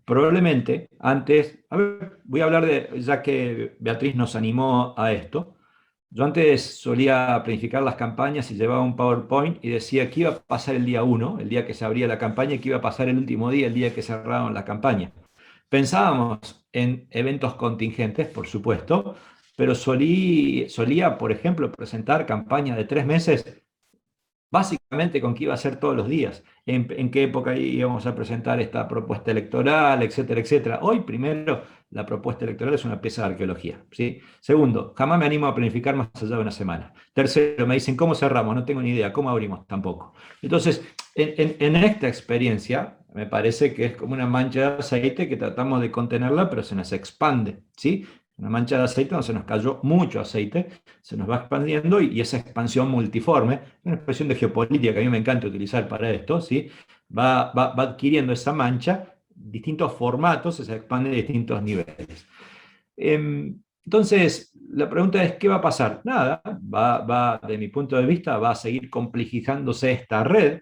probablemente antes, a ver, voy a hablar de, ya que Beatriz nos animó a esto, yo antes solía planificar las campañas y llevaba un PowerPoint y decía que iba a pasar el día 1, el día que se abría la campaña, y que iba a pasar el último día, el día que cerraban la campaña. Pensábamos en eventos contingentes, por supuesto, pero solía, por ejemplo, presentar campañas de 3 meses básicamente con qué iba a ser todos los días, en qué época íbamos a presentar esta propuesta electoral, etcétera, etcétera. Hoy, primero, la propuesta electoral es una pieza de arqueología, ¿sí? Segundo, jamás me animo a planificar más allá de una semana. Tercero, me dicen, ¿cómo cerramos? No tengo ni idea. ¿Cómo abrimos? Tampoco. Entonces, en esta experiencia, me parece que es como una mancha de aceite que tratamos de contenerla, pero se nos expande, ¿sí? Una mancha de aceite donde se nos cayó mucho aceite, se nos va expandiendo y esa expansión multiforme, una expresión de geopolítica que a mí me encanta utilizar para esto, ¿sí? Va adquiriendo esa mancha, distintos formatos, se expande de distintos niveles. Entonces, la pregunta es, ¿qué va a pasar? Nada, de mi punto de vista, va a seguir complejizándose esta red,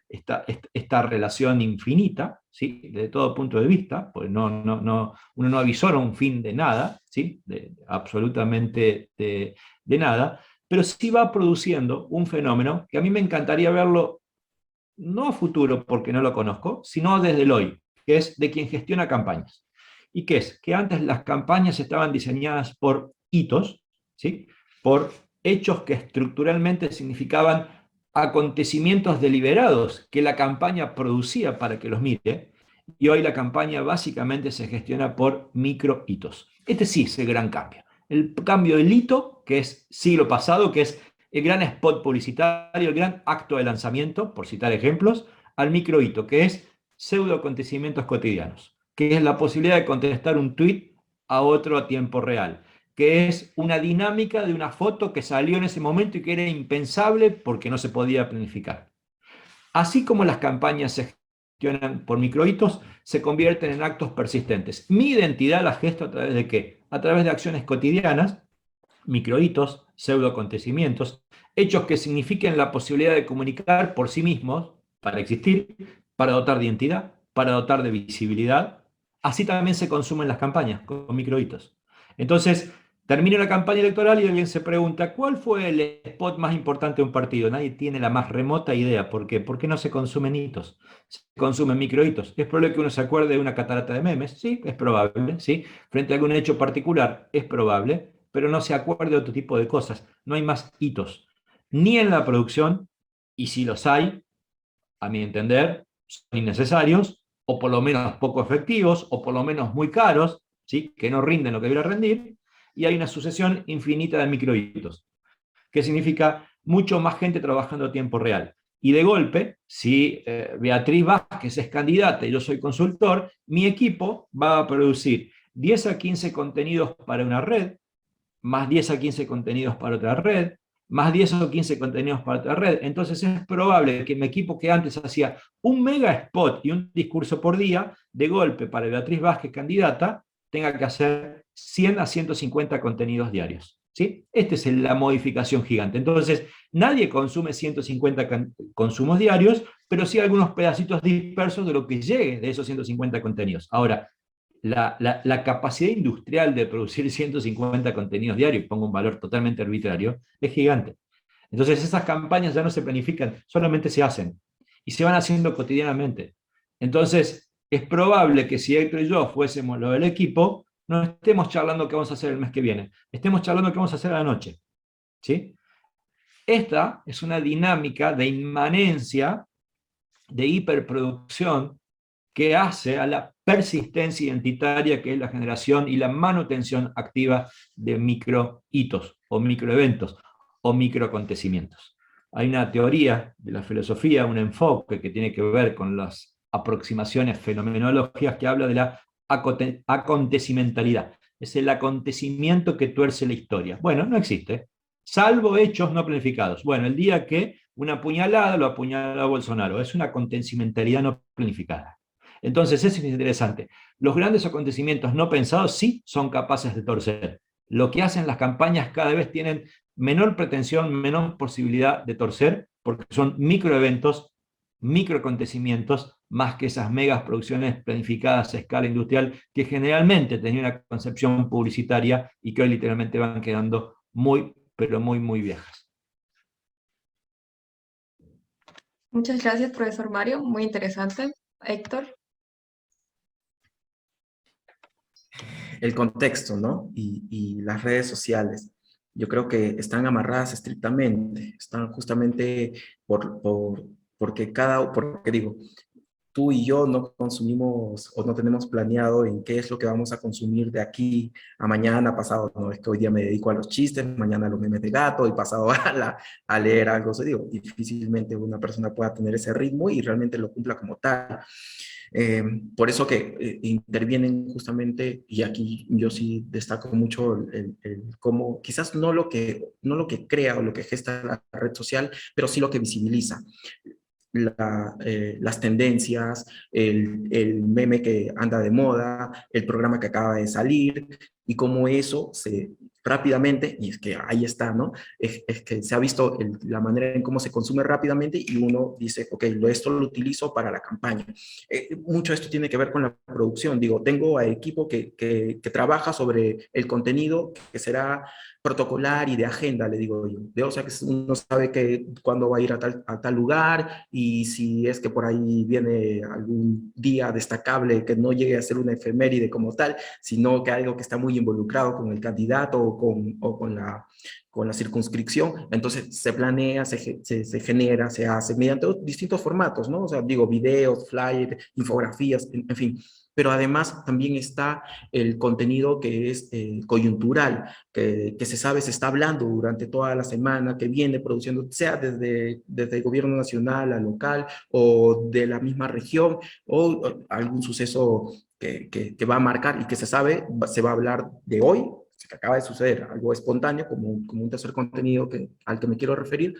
esta relación infinita, ¿sí? Desde todo punto de vista, pues uno no avisora un fin de nada, ¿sí? Absolutamente de nada, pero sí va produciendo un fenómeno que a mí me encantaría verlo, no a futuro porque no lo conozco, sino desde el hoy. que es de quien gestiona campañas. ¿Y qué es? Que antes las campañas estaban diseñadas por hitos, ¿sí? Por hechos que estructuralmente significaban acontecimientos deliberados que la campaña producía para que los mire, y hoy la campaña básicamente se gestiona por micro hitos. Este sí es el gran cambio. El cambio del hito, que es siglo pasado, que es el gran spot publicitario, el gran acto de lanzamiento, por citar ejemplos, al micro hito, que es pseudo acontecimientos cotidianos, que es la posibilidad de contestar un tweet a otro a tiempo real, que es una dinámica de una foto que salió en ese momento y que era impensable porque no se podía planificar. Así como las campañas se gestionan por microhitos, se convierten en actos persistentes. Mi identidad la gesto a través de ¿qué? A través de acciones cotidianas, microhitos, pseudoacontecimientos, hechos que signifiquen la posibilidad de comunicar por sí mismos, para existir, para dotar de identidad, para dotar de visibilidad. Así también se consumen las campañas, con microhitos. Entonces, termina la campaña electoral y alguien se pregunta, ¿cuál fue el spot más importante de un partido? Nadie tiene la más remota idea. ¿Por qué? Porque no se consumen hitos, se consumen microhitos. ¿Es probable que uno se acuerde de una catarata de memes? Sí, es probable, ¿sí? Frente a algún hecho particular, es probable, pero no se acuerde de otro tipo de cosas. No hay más hitos, ni en la producción, y si los hay, a mi entender, son innecesarios, o por lo menos poco efectivos, o por lo menos muy caros, ¿sí? Que no rinden lo que debería rendir, y hay una sucesión infinita de microhitos, que significa mucho más gente trabajando a tiempo real. Y de golpe, si Beatriz Vázquez es candidata y yo soy consultor, mi equipo va a producir 10 a 15 contenidos para una red, más 10 a 15 contenidos para otra red, más 10 o 15 contenidos para otra red. Entonces es probable que mi equipo, que antes hacía un mega spot y un discurso por día, de golpe para Beatriz Vázquez, candidata, tenga que hacer 100 a 150 contenidos diarios. ¿Sí? Esta es la modificación gigante. Entonces, nadie consume 150 consumos diarios, pero sí algunos pedacitos dispersos de lo que llegue de esos 150 contenidos. Ahora, la capacidad industrial de producir 150 contenidos diarios, pongo un valor totalmente arbitrario, es gigante. Entonces esas campañas ya no se planifican, solamente se hacen y se van haciendo cotidianamente. Entonces es probable que si Héctor y yo fuésemos lo del equipo, no estemos charlando qué vamos a hacer el mes que viene, estemos charlando qué vamos a hacer a la noche. ¿Sí? Esta es una dinámica de inmanencia, de hiperproducción, que hace a la persistencia identitaria, que es la generación y la manutención activa de microhitos o microeventos o microacontecimientos. Hay una teoría de la filosofía, un enfoque que tiene que ver con las aproximaciones fenomenológicas, que habla de la acontecimentalidad. Es el acontecimiento que tuerce la historia. Bueno, no existe, salvo hechos no planificados. Bueno, el día que una puñalada lo apuñala a Bolsonaro, es una acontecimentalidad no planificada. Entonces, eso es interesante. Los grandes acontecimientos no pensados sí son capaces de torcer. Lo que hacen las campañas cada vez tienen menor pretensión, menor posibilidad de torcer, porque son microeventos, microacontecimientos, más que esas megas producciones planificadas a escala industrial que generalmente tenían una concepción publicitaria y que hoy literalmente van quedando muy, pero muy, muy viejas. Muchas gracias, profesor Mario. Muy interesante. Héctor. El contexto, ¿no? Y las redes sociales. Yo creo que están amarradas estrictamente, están justamente porque digo, tú y yo no consumimos o no tenemos planeado en qué es lo que vamos a consumir de aquí a mañana, pasado. No es que hoy día me dedico a los chistes, mañana a los memes de gato y pasado a leer algo. O sea, digo, difícilmente una persona pueda tener ese ritmo y realmente lo cumpla como tal. Por eso que intervienen justamente, y aquí yo sí destaco mucho cómo, quizás no lo que crea o lo que gesta la red social, pero sí lo que visibiliza. Las tendencias, el meme que anda de moda, el programa que acaba de salir, y cómo eso se rápidamente, y es que ahí está, ¿no? Es que se ha visto la manera en cómo se consume rápidamente y uno dice, ok, esto lo utilizo para la campaña. Mucho de esto tiene que ver con la producción. Digo, tengo a equipo que trabaja sobre el contenido que será protocolar y de agenda, le digo yo. O sea, que uno sabe que cuándo va a ir a tal lugar y si es que por ahí viene algún día destacable que no llegue a ser una efeméride como tal, sino que algo que está muy involucrado con el candidato con la circunscripción, entonces se planea, se genera, se hace mediante distintos formatos, ¿no? O sea, digo, videos, flyers, infografías, en fin. Pero además también está el contenido que es coyuntural, que se sabe, se está hablando durante toda la semana, que viene produciendo, sea desde el gobierno nacional a local o de la misma región o algún suceso que va a marcar y que se sabe, se va a hablar de hoy, que acaba de suceder, algo espontáneo, como un tercer contenido al que me quiero referir,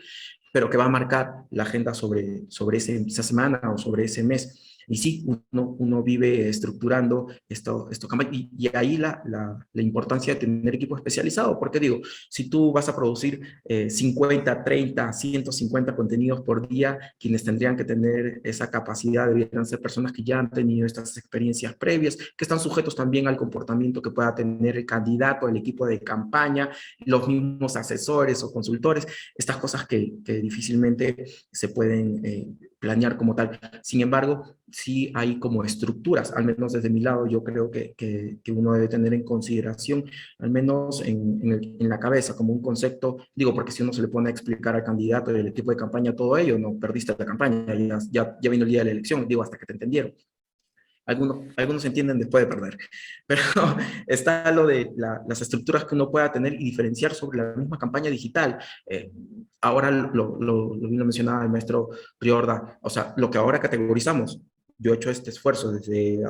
pero que va a marcar la agenda sobre esa semana o sobre ese mes. Y sí, uno vive estructurando esto y ahí la importancia de tener equipo especializado, porque digo, si tú vas a producir 50, 30, 150 contenidos por día, quienes tendrían que tener esa capacidad debieran ser personas que ya han tenido estas experiencias previas, que están sujetos también al comportamiento que pueda tener el candidato, el equipo de campaña, los mismos asesores o consultores, estas cosas que difícilmente se pueden planear como tal. Sin embargo, sí hay como estructuras, al menos desde mi lado, yo creo que uno debe tener en consideración, al menos en la cabeza, como un concepto, digo, porque si uno se le pone a explicar al candidato y al equipo de campaña todo ello, no perdiste la campaña, ya vino el día de la elección, digo, hasta que te entendieron. Algunos entienden después de perder, pero está lo de las estructuras que uno pueda tener y diferenciar sobre la misma campaña digital. Ahora lo mencionaba el maestro Priorda, o sea, lo que ahora categorizamos, yo he hecho este esfuerzo de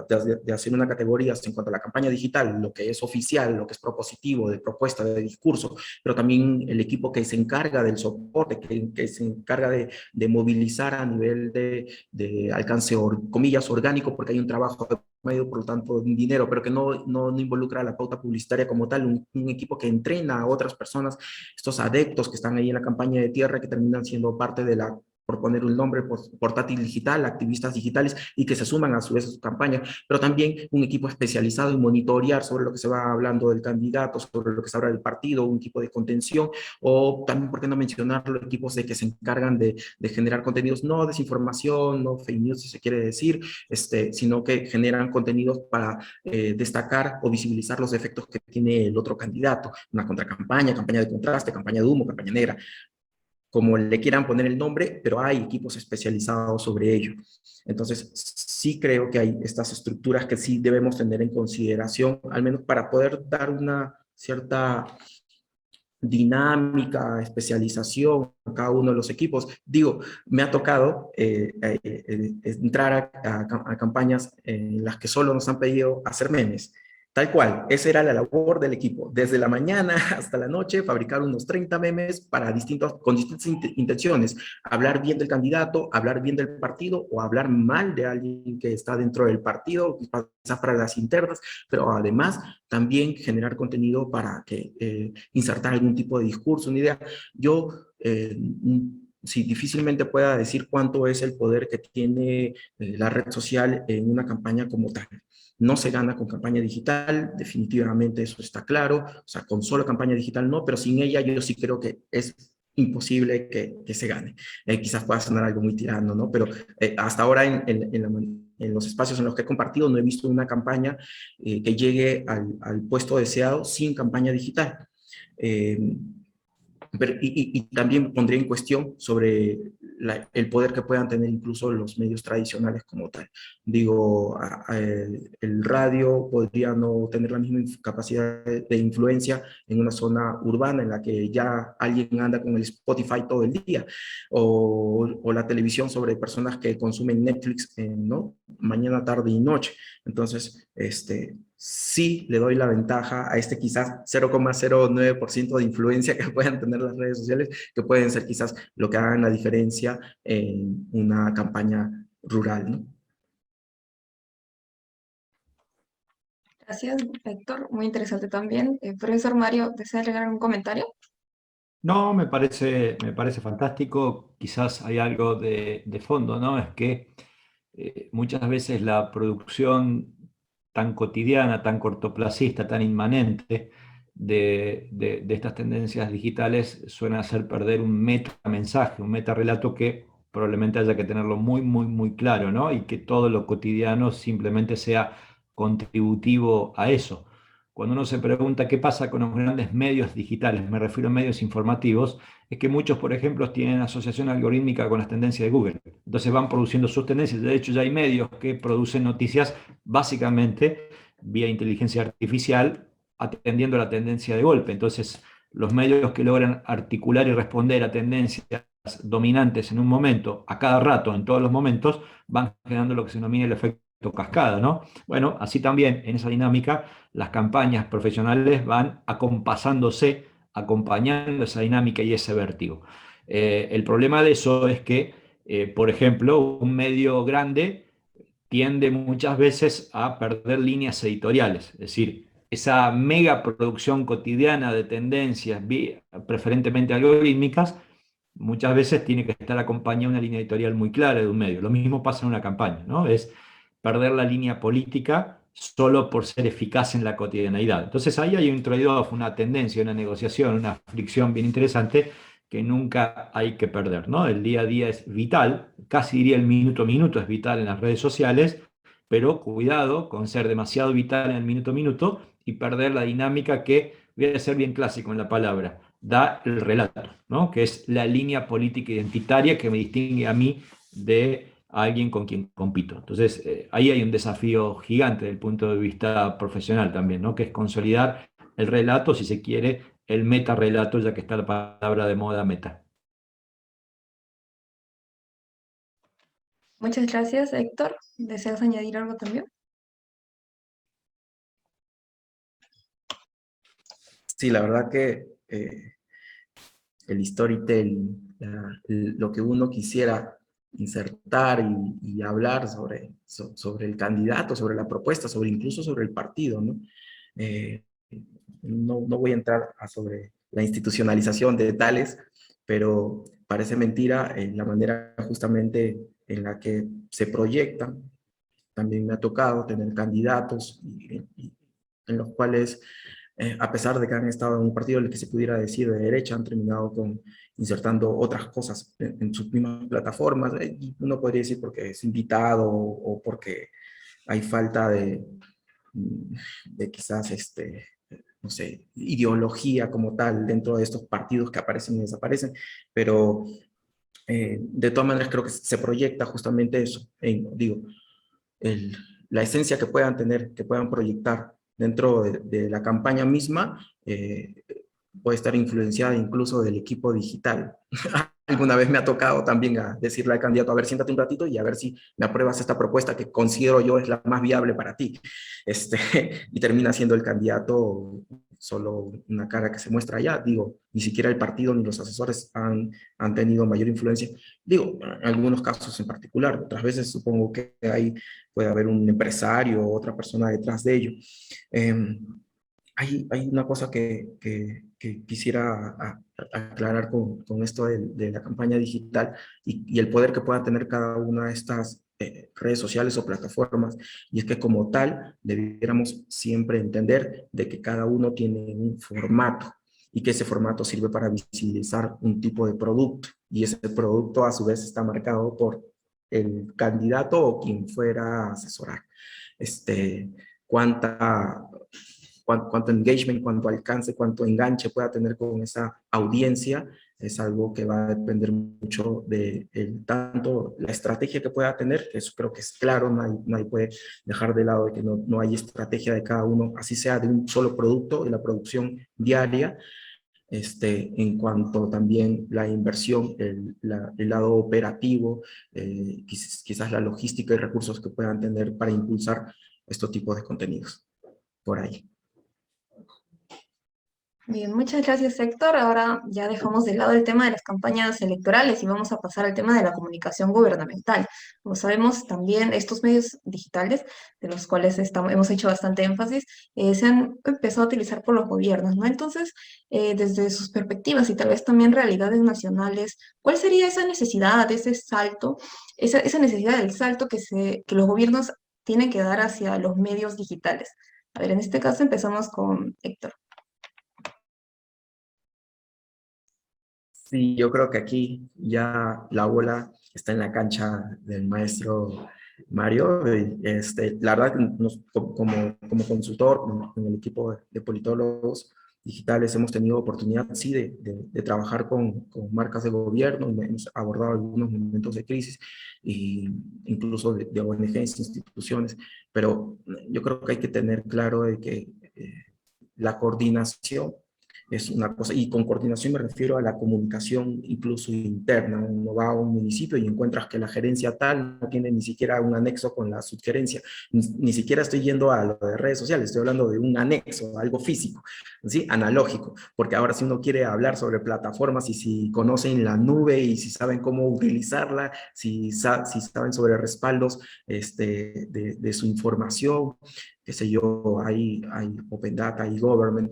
hacer una categoría en cuanto a la campaña digital, lo que es oficial, lo que es propositivo, de propuesta, de discurso, pero también el equipo que se encarga del soporte, que se encarga de movilizar a nivel de alcance, comillas, orgánico, porque hay un trabajo de medio, por lo tanto, un dinero, pero que no involucra la pauta publicitaria como tal, un equipo que entrena a otras personas, estos adeptos que están ahí en la campaña de tierra, que terminan siendo parte de por poner un nombre, portátil digital, activistas digitales, y que se suman a su vez a su campaña, pero también un equipo especializado en monitorear sobre lo que se va hablando del candidato, sobre lo que se habla del partido, un equipo de contención, o también, ¿por qué no mencionarlo?, equipos de que se encargan de generar contenidos, no desinformación, no fake news, si se quiere decir, sino que generan contenidos para destacar o visibilizar los efectos que tiene el otro candidato, una contracampaña, campaña de contraste, campaña de humo, campaña negra, como le quieran poner el nombre, pero hay equipos especializados sobre ello. Entonces, sí creo que hay estas estructuras que sí debemos tener en consideración, al menos para poder dar una cierta dinámica, especialización a cada uno de los equipos. Digo, me ha tocado entrar a campañas en las que solo nos han pedido hacer memes. Tal cual, esa era la labor del equipo. Desde la mañana hasta la noche, fabricar unos 30 memes con distintas intenciones. Hablar bien del candidato, hablar bien del partido o hablar mal de alguien que está dentro del partido, quizás para las internas, pero además también generar contenido para insertar algún tipo de discurso, una idea. Yo, sí, difícilmente pueda decir cuánto es el poder que tiene la red social en una campaña como tal. No se gana con campaña digital, definitivamente eso está claro, o sea, con solo campaña digital no, pero sin ella yo sí creo que es imposible que se gane. Quizás pueda sonar algo muy tirano, ¿no? Pero hasta ahora en los espacios en los que he compartido no he visto una campaña que llegue al puesto deseado sin campaña digital. Y también pondría en cuestión sobre el poder que puedan tener incluso los medios tradicionales como tal. Digo, el radio podría no tener la misma capacidad de influencia en una zona urbana en la que ya alguien anda con el Spotify todo el día, o la televisión sobre personas que consumen Netflix, ¿no? Mañana, tarde y noche. Entonces, sí le doy la ventaja a quizás 0,09% de influencia que puedan tener las redes sociales, que pueden ser quizás lo que hagan la diferencia en una campaña rural, ¿no? Gracias, Héctor. Muy interesante también. Profesor Mario, ¿desea agregar un comentario? No, me parece fantástico. Quizás hay algo de fondo, ¿no? Es que muchas veces la producción tan cotidiana, tan cortoplacista, tan inmanente de estas tendencias digitales suele hacer perder un metamensaje, un metarrelato que probablemente haya que tenerlo muy, muy, muy claro, ¿no? Y que todo lo cotidiano simplemente sea contributivo a eso. Cuando uno se pregunta qué pasa con los grandes medios digitales, me refiero a medios informativos, es que muchos, por ejemplo, tienen asociación algorítmica con las tendencias de Google. Entonces van produciendo sus tendencias. De hecho, ya hay medios que producen noticias básicamente vía inteligencia artificial, atendiendo a la tendencia de golpe. Entonces, los medios que logran articular y responder a tendencias dominantes en un momento, a cada rato, en todos los momentos, van generando lo que se denomina el efecto cascada, ¿no? Bueno, así también en esa dinámica, las campañas profesionales van acompasándose, acompañando esa dinámica y ese vértigo. El problema de eso es que, por ejemplo, un medio grande tiende muchas veces a perder líneas editoriales, es decir, esa mega producción cotidiana de tendencias, preferentemente algorítmicas, muchas veces tiene que estar acompañada de una línea editorial muy clara de un medio. Lo mismo pasa en una campaña, ¿no? Es perder la línea política solo por ser eficaz en la cotidianeidad. Entonces ahí hay un trade-off, una tendencia, una negociación, una fricción bien interesante que nunca hay que perder, ¿no? El día a día es vital, casi diría el minuto a minuto es vital en las redes sociales, pero cuidado con ser demasiado vital en el minuto a minuto y perder la dinámica que, voy a ser bien clásico en la palabra, da el relato, ¿no? Que es la línea política identitaria que me distingue a mí de alguien con quien compito. Entonces, ahí hay un desafío gigante desde el punto de vista profesional también, ¿no? Que es consolidar el relato, si se quiere, el metarrelato, ya que está la palabra de moda meta. Muchas gracias, Héctor. ¿Deseas añadir algo también? Sí, la verdad que el storytelling, lo que uno quisiera insertar y hablar sobre el candidato, sobre la propuesta, sobre incluso sobre el partido, ¿no? Eh, no voy a entrar sobre la institucionalización de tales, pero parece mentira la manera justamente en la que se proyectan. También me ha tocado tener candidatos en los cuales, a pesar de que han estado en un partido en el que se pudiera decir de derecha, han terminado insertando otras cosas en sus mismas plataformas. Y uno podría decir porque es invitado o porque hay falta de quizás, no sé, ideología como tal dentro de estos partidos que aparecen y desaparecen, pero de todas maneras creo que se proyecta justamente eso, digo, el, la esencia que puedan tener, que puedan proyectar dentro de la campaña misma, puede estar influenciada incluso del equipo digital. Alguna vez me ha tocado también decirle al candidato, a ver, siéntate un ratito y a ver si me apruebas esta propuesta que considero yo es la más viable para ti. Y termina siendo el candidato solo una cara que se muestra allá. Digo, ni siquiera el partido ni los asesores han tenido mayor influencia. Digo, en algunos casos en particular, otras veces supongo que puede haber un empresario o otra persona detrás de ello. Hay una cosa que quisiera aclarar con esto de la campaña digital y el poder que pueda tener cada una de estas redes sociales o plataformas, y es que como tal debiéramos siempre entender de que cada uno tiene un formato y que ese formato sirve para visibilizar un tipo de producto, y ese producto a su vez está marcado por el candidato o quien fuera a asesorar. Cuánta cuánto engagement, cuánto alcance, cuánto enganche pueda tener con esa audiencia, es algo que va a depender mucho de tanto la estrategia que pueda tener, que eso creo que es claro, nadie puede dejar de lado de que no hay estrategia de cada uno, así sea de un solo producto, de la producción diaria, en cuanto también la inversión, el lado operativo, quizás la logística y recursos que puedan tener para impulsar estos tipos de contenidos por ahí. Bien, muchas gracias, Héctor. Ahora ya dejamos de lado el tema de las campañas electorales y vamos a pasar al tema de la comunicación gubernamental. Como sabemos, también estos medios digitales, de los cuales hemos hecho bastante énfasis, se han empezado a utilizar por los gobiernos, ¿no? Entonces, desde sus perspectivas y tal vez también realidades nacionales, ¿cuál sería esa necesidad, ese salto, esa necesidad del salto que los gobiernos tienen que dar hacia los medios digitales? A ver, en este caso empezamos con Héctor. Sí, yo creo que aquí ya la bola está en la cancha del maestro Mario. La verdad, que como consultor en el equipo de politólogos digitales hemos tenido oportunidad, sí, de trabajar con marcas de gobierno, hemos abordado algunos momentos de crisis, e incluso de ONGs, instituciones, pero yo creo que hay que tener claro de que la coordinación es una cosa, y con coordinación me refiero a la comunicación incluso interna. Uno va a un municipio y encuentras que la gerencia tal no tiene ni siquiera un anexo con la subgerencia, ni siquiera estoy yendo a lo de redes sociales, estoy hablando de un anexo, algo físico, ¿sí? Analógico, porque ahora si uno quiere hablar sobre plataformas y si conocen la nube y si saben cómo utilizarla, si saben sobre respaldos de su información, qué sé yo, hay Open Data, hay Government,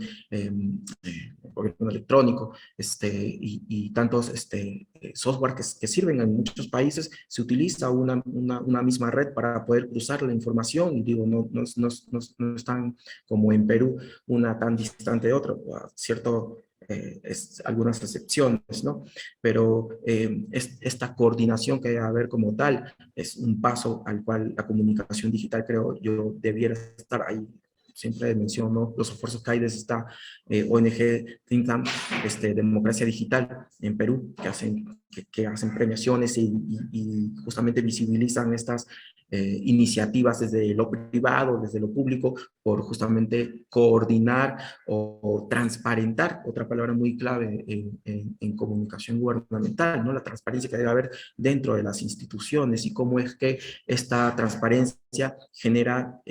gobierno electrónico, y tantos software que sirven en muchos países, se utiliza una misma red para poder cruzar la información, y digo, no están como en Perú, una tan distante de otra, cierto, algunas excepciones, ¿no? Pero esta coordinación que debe haber como tal es un paso al cual la comunicación digital, creo yo, debiera estar ahí. Siempre menciono los esfuerzos que hay desde esta ONG Think Tank, Democracia Digital en Perú, que hacen premiaciones y justamente visibilizan estas iniciativas desde lo privado, desde lo público, por justamente coordinar o transparentar, otra palabra muy clave en comunicación gubernamental, ¿no? La transparencia que debe haber dentro de las instituciones y cómo es que esta transparencia genera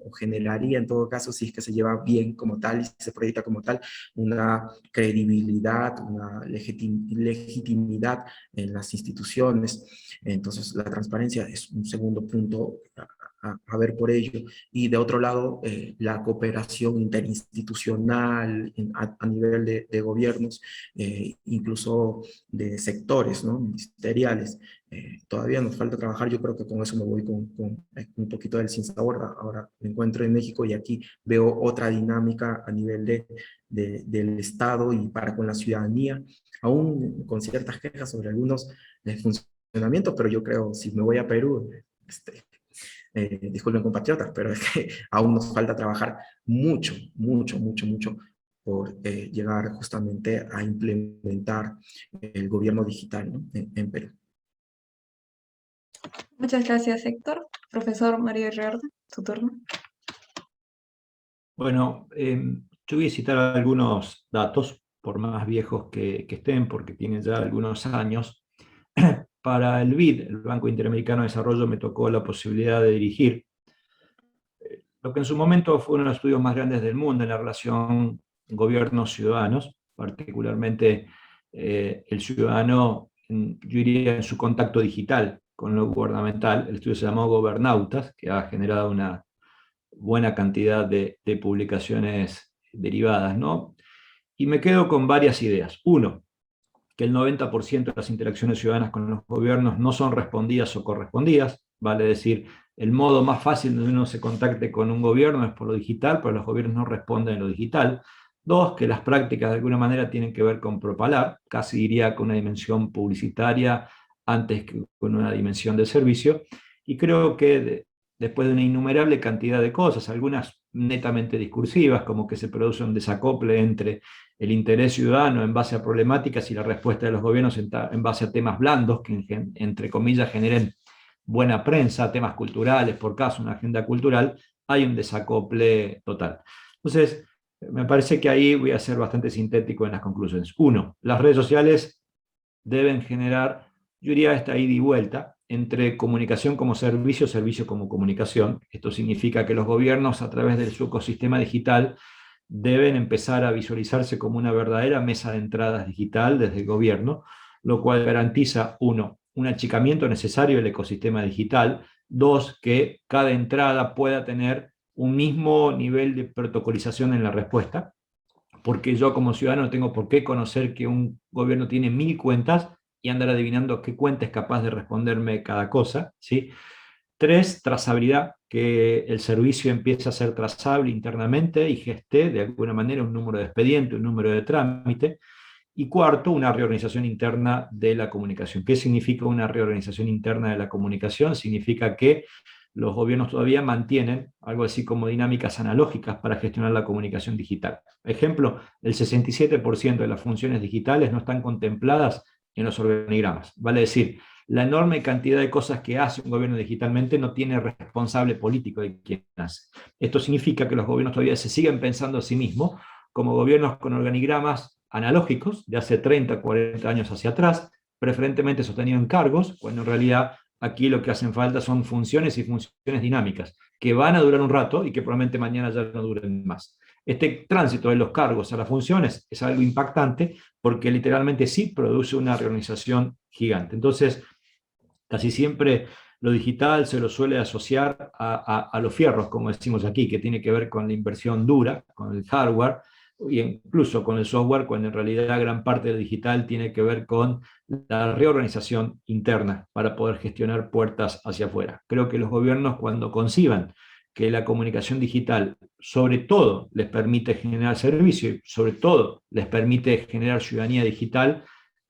o generaría en todo caso, si es que se lleva bien como tal y se proyecta como tal, una credibilidad, una legitimidad en las instituciones. Entonces, la transparencia es un segundo punto a ver por ello. Y de otro lado, la cooperación interinstitucional a nivel de gobiernos, incluso de sectores, ¿no? Ministeriales. Todavía nos falta trabajar, yo creo que con eso me voy con un poquito del sinsabor. Ahora me encuentro en México y aquí veo otra dinámica a nivel del Estado y para con la ciudadanía, aún con ciertas quejas sobre algunos funcionamientos, pero yo creo, si me voy a Perú, disculpen compatriotas, pero es que aún nos falta trabajar mucho, mucho, mucho, mucho por llegar justamente a implementar el gobierno digital, ¿no? en Perú. Muchas gracias, Héctor. Profesor Mario Herrera, su turno. Bueno, yo voy a citar algunos datos, por más viejos que estén, porque tienen ya algunos años. Para el BID, el Banco Interamericano de Desarrollo, me tocó la posibilidad de dirigir lo que en su momento fue uno de los estudios más grandes del mundo en la relación gobiernos-ciudadanos, particularmente el ciudadano, yo diría, en su contacto digital con lo gubernamental. El estudio se llamó Gobernautas, que ha generado una buena cantidad de publicaciones derivadas, ¿no? Y me quedo con varias ideas. Uno, que el 90% de las interacciones ciudadanas con los gobiernos no son respondidas o correspondidas, vale decir, el modo más fácil donde uno se contacte con un gobierno es por lo digital, pero los gobiernos no responden en lo digital. Dos, que las prácticas de alguna manera tienen que ver con propalar, casi diría con una dimensión publicitaria antes que con una dimensión de servicio, y creo que después de una innumerable cantidad de cosas, algunas netamente discursivas, como que se produce un desacople entre el interés ciudadano en base a problemáticas y la respuesta de los gobiernos en base a temas blandos que, entre comillas, generen buena prensa, temas culturales, por caso, una agenda cultural, hay un desacople total. Entonces, me parece que ahí voy a ser bastante sintético en las conclusiones. Uno, las redes sociales deben generar, yo diría, esta ida y vuelta entre comunicación como servicio, servicio como comunicación. Esto significa que los gobiernos, a través de su ecosistema digital, deben empezar a visualizarse como una verdadera mesa de entradas digital desde el gobierno, lo cual garantiza, uno, un achicamiento necesario del ecosistema digital, dos, que cada entrada pueda tener un mismo nivel de protocolización en la respuesta, porque yo como ciudadano no tengo por qué conocer que un gobierno tiene 1000 cuentas y andar adivinando qué cuenta es capaz de responderme cada cosa, ¿sí? Tres, trazabilidad, que el servicio empiece a ser trazable internamente y geste de alguna manera un número de expediente, un número de trámite. Y cuarto, una reorganización interna de la comunicación. ¿Qué significa una reorganización interna de la comunicación? Significa que los gobiernos todavía mantienen algo así como dinámicas analógicas para gestionar la comunicación digital. Ejemplo, el 67% de las funciones digitales no están contempladas en los organigramas. Vale decir, la enorme cantidad de cosas que hace un gobierno digitalmente no tiene responsable político de quien hace. Esto significa que los gobiernos todavía se siguen pensando a sí mismos como gobiernos con organigramas analógicos de hace 30, 40 años hacia atrás, preferentemente sostenido en cargos, cuando en realidad aquí lo que hacen falta son funciones y funciones dinámicas, que van a durar un rato y que probablemente mañana ya no duren más. Este tránsito de los cargos a las funciones es algo impactante porque literalmente sí produce una reorganización gigante. Entonces, casi siempre lo digital se lo suele asociar a los fierros, como decimos aquí, que tiene que ver con la inversión dura, con el hardware, e incluso con el software, cuando en realidad gran parte del digital tiene que ver con la reorganización interna para poder gestionar puertas hacia afuera. Creo que los gobiernos, cuando conciban que la comunicación digital sobre todo les permite generar servicio y sobre todo les permite generar ciudadanía digital,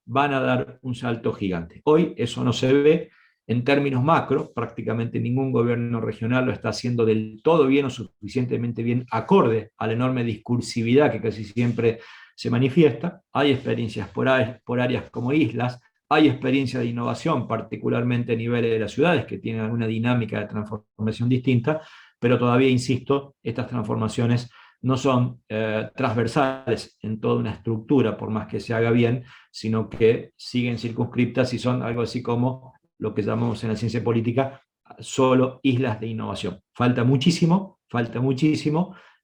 van a dar un salto gigante. Hoy eso no se ve en términos macro, prácticamente ningún gobierno regional lo está haciendo del todo bien o suficientemente bien acorde a la enorme discursividad que casi siempre se manifiesta. Hay experiencias por áreas como islas, hay experiencias de innovación, particularmente a niveles de las ciudades, que tienen alguna dinámica de transformación distinta, pero todavía, insisto, estas transformaciones no son transversales en toda una estructura, por más que se haga bien, sino que siguen circunscriptas y son algo así como lo que llamamos en la ciencia política solo islas de innovación. Falta muchísimo,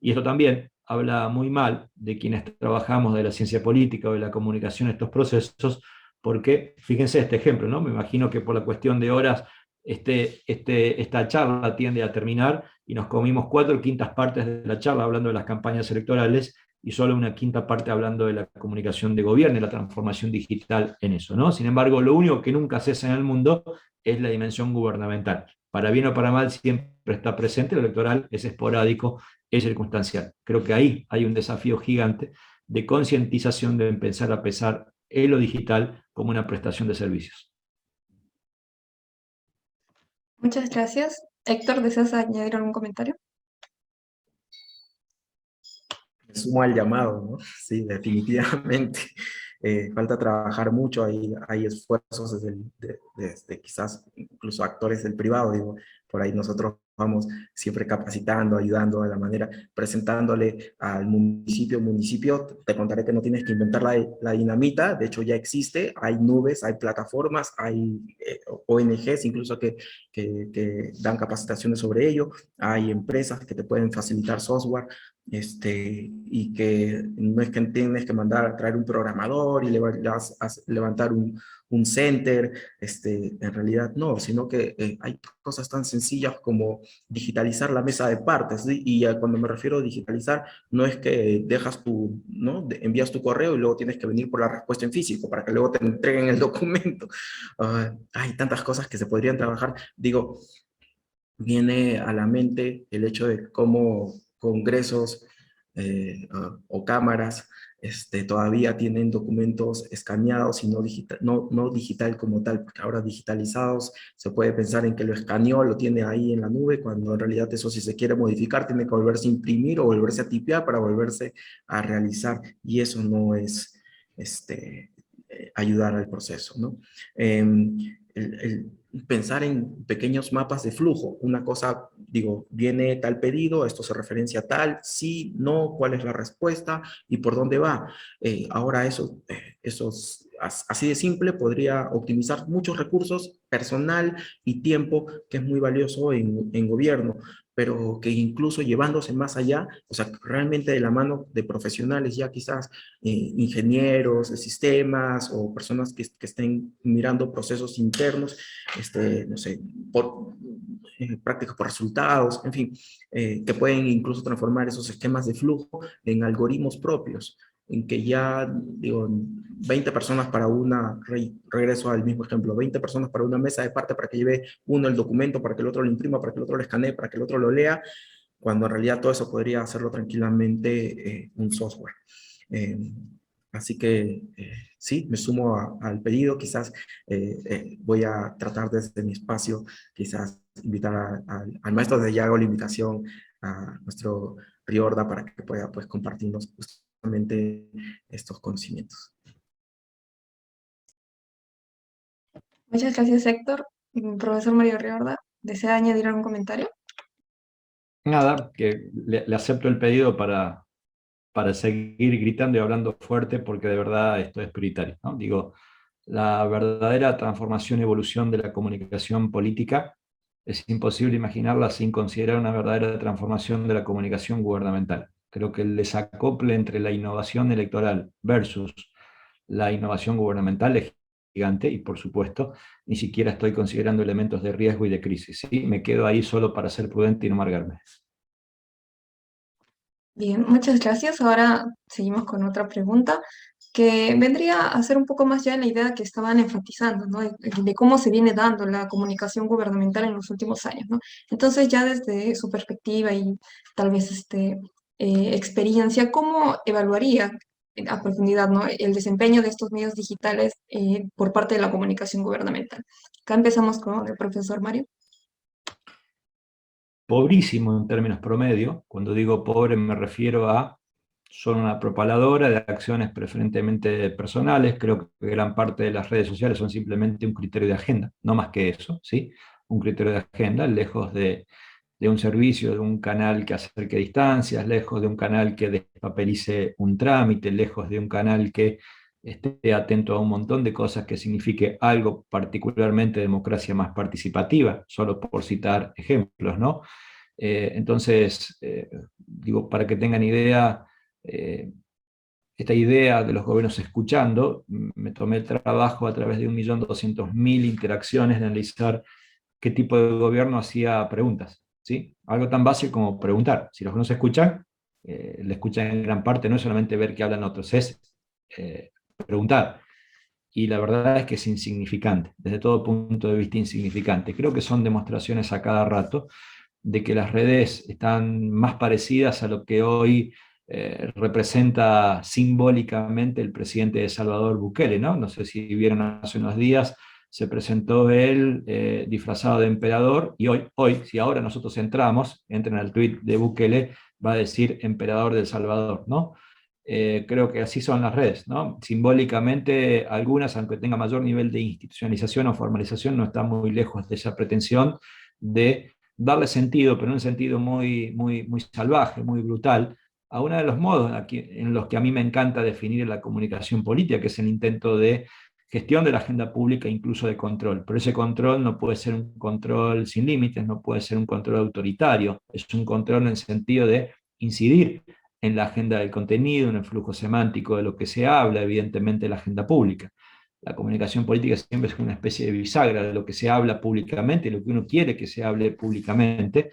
y esto también habla muy mal de quienes trabajamos de la ciencia política o de la comunicación en estos procesos, porque fíjense este ejemplo, ¿no? Me imagino que por la cuestión de horas esta charla tiende a terminar y nos comimos 4/5 partes de la charla hablando de las campañas electorales y solo 1/5 parte hablando de la comunicación de gobierno y la transformación digital en eso, ¿no? Sin embargo, lo único que nunca cesa en el mundo es la dimensión gubernamental. Para bien o para mal siempre está presente, lo electoral es esporádico, es circunstancial. Creo que ahí hay un desafío gigante de concientización de empezar a pensar en lo digital como una prestación de servicios. Muchas gracias. Héctor, ¿deseas añadir algún comentario? Me sumo al llamado, ¿no? Sí, definitivamente. Falta trabajar mucho, hay esfuerzos desde quizás incluso actores del privado, digo, por ahí nosotros vamos siempre capacitando, ayudando de la manera, presentándole al municipio, te contaré que no tienes que inventar la dinamita, de hecho ya existe, hay nubes, hay plataformas, hay ONGs incluso que dan capacitaciones sobre ello, hay empresas que te pueden facilitar software, y que no es que tienes que mandar a traer un programador y levantar un center, en realidad no, sino que hay cosas tan sencillas como digitalizar la mesa de partes, ¿sí? Y cuando me refiero a digitalizar, no es que dejas ¿no? Envías tu correo y luego tienes que venir por la respuesta en físico para que luego te entreguen el documento. Hay tantas cosas que se podrían trabajar. Digo, viene a la mente el hecho de cómo congresos o cámaras todavía tienen documentos escaneados y no digital como tal, porque ahora digitalizados se puede pensar en que lo escaneó, lo tiene ahí en la nube, cuando en realidad eso si se quiere modificar tiene que volverse a imprimir o volverse a tipear para volverse a realizar, y eso no es ayudar al proceso, ¿no? Pensar en pequeños mapas de flujo. Una cosa, digo, viene tal pedido, esto se referencia a tal, sí, no, cuál es la respuesta y por dónde va. Ahora eso así de simple, podría optimizar muchos recursos, personal y tiempo, que es muy valioso en gobierno, pero que incluso llevándose más allá, o sea, realmente de la mano de profesionales ya quizás ingenieros de sistemas o personas que estén mirando procesos internos, no sé, por, prácticas por resultados, en fin, que pueden incluso transformar esos esquemas de flujo en algoritmos propios, en que ya, digo, 20 personas para una, regreso al mismo ejemplo, 20 personas para una mesa de parte para que lleve uno el documento, para que el otro lo imprima, para que el otro lo escanee, para que el otro lo lea, cuando en realidad todo eso podría hacerlo tranquilamente un software. Eh, Así que sí, me sumo al pedido, quizás voy a tratar desde mi espacio, quizás invitar al maestro, de ya hago la invitación a nuestro Riorda para que pueda pues compartirnos justamente estos conocimientos. Muchas gracias, Héctor. Profesor Mario Riorda, ¿desea añadir algún comentario? Nada, que le acepto el pedido para seguir gritando y hablando fuerte, porque de verdad esto es prioritario, ¿no? Digo, la verdadera transformación y evolución de la comunicación política es imposible imaginarla sin considerar una verdadera transformación de la comunicación gubernamental. Creo que el desacople entre la innovación electoral versus la innovación gubernamental es gigante, y por supuesto ni siquiera estoy considerando elementos de riesgo y de crisis, ¿sí? Me quedo ahí solo para ser prudente y no amargarme. Bien, muchas gracias. Ahora seguimos con otra pregunta que vendría a ser un poco más ya la idea que estaban enfatizando, ¿no? De cómo se viene dando la comunicación gubernamental en los últimos años, ¿no? Entonces, ya desde su perspectiva y tal vez experiencia, ¿cómo evaluaría a profundidad, ¿no? El desempeño de estos medios digitales por parte de la comunicación gubernamental? Acá empezamos con el profesor Mario. Pobrísimo en términos promedio. Cuando digo pobre me refiero a son una propaladora de acciones preferentemente personales. Creo que gran parte de las redes sociales son simplemente un criterio de agenda, no más que eso, ¿sí? Un criterio de agenda, lejos de un servicio, de un canal que acerque distancias, lejos de un canal que despapelice un trámite, lejos de un canal que esté atento a un montón de cosas que signifique algo, particularmente democracia más participativa, solo por citar ejemplos, ¿no? Entonces, digo, para que tengan idea, eh, esta idea de los gobiernos escuchando, me tomé el trabajo a través de 1.200.000 interacciones de analizar qué tipo de gobierno hacía preguntas, ¿sí? Algo tan básico como preguntar. Si los gobiernos escuchan, le escuchan en gran parte, no es solamente ver qué hablan otros, es preguntar. Y la verdad es que es insignificante, desde todo punto de vista insignificante. Creo que son demostraciones a cada rato de que las redes están más parecidas a lo que hoy representa simbólicamente el presidente de Salvador Bukele, ¿no? No sé si vieron hace unos días, se presentó él disfrazado de emperador, y hoy, si ahora nosotros entren al tweet de Bukele, va a decir emperador de El Salvador, ¿no? Creo que así son las redes, ¿no? Simbólicamente, algunas, aunque tengan mayor nivel de institucionalización o formalización, no están muy lejos de esa pretensión de darle sentido, pero en un sentido muy salvaje, muy brutal, a uno de los modos en los que a mí me encanta definir la comunicación política, que es el intento de gestión de la agenda pública, incluso de control. Pero ese control no puede ser un control sin límites, no puede ser un control autoritario, es un control en el sentido de incidir en la agenda del contenido, en el flujo semántico de lo que se habla, evidentemente la agenda pública. La comunicación política siempre es una especie de bisagra de lo que se habla públicamente, lo que uno quiere que se hable públicamente,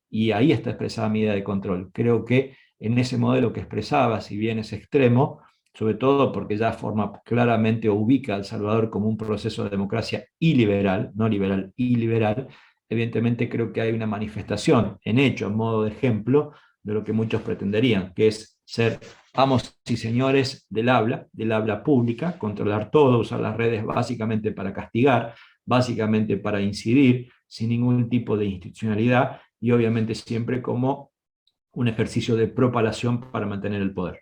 y ahí está expresada mi idea de control. Creo que en ese modelo que expresaba, si bien es extremo, sobre todo porque ya forma claramente o ubica a El Salvador como un proceso de democracia iliberal, no liberal, iliberal, evidentemente creo que hay una manifestación en hecho, en modo de ejemplo, de lo que muchos pretenderían, que es ser amos y señores del habla pública, controlar todo, usar las redes básicamente para castigar, básicamente para incidir, sin ningún tipo de institucionalidad, y obviamente siempre como un ejercicio de propalación para mantener el poder.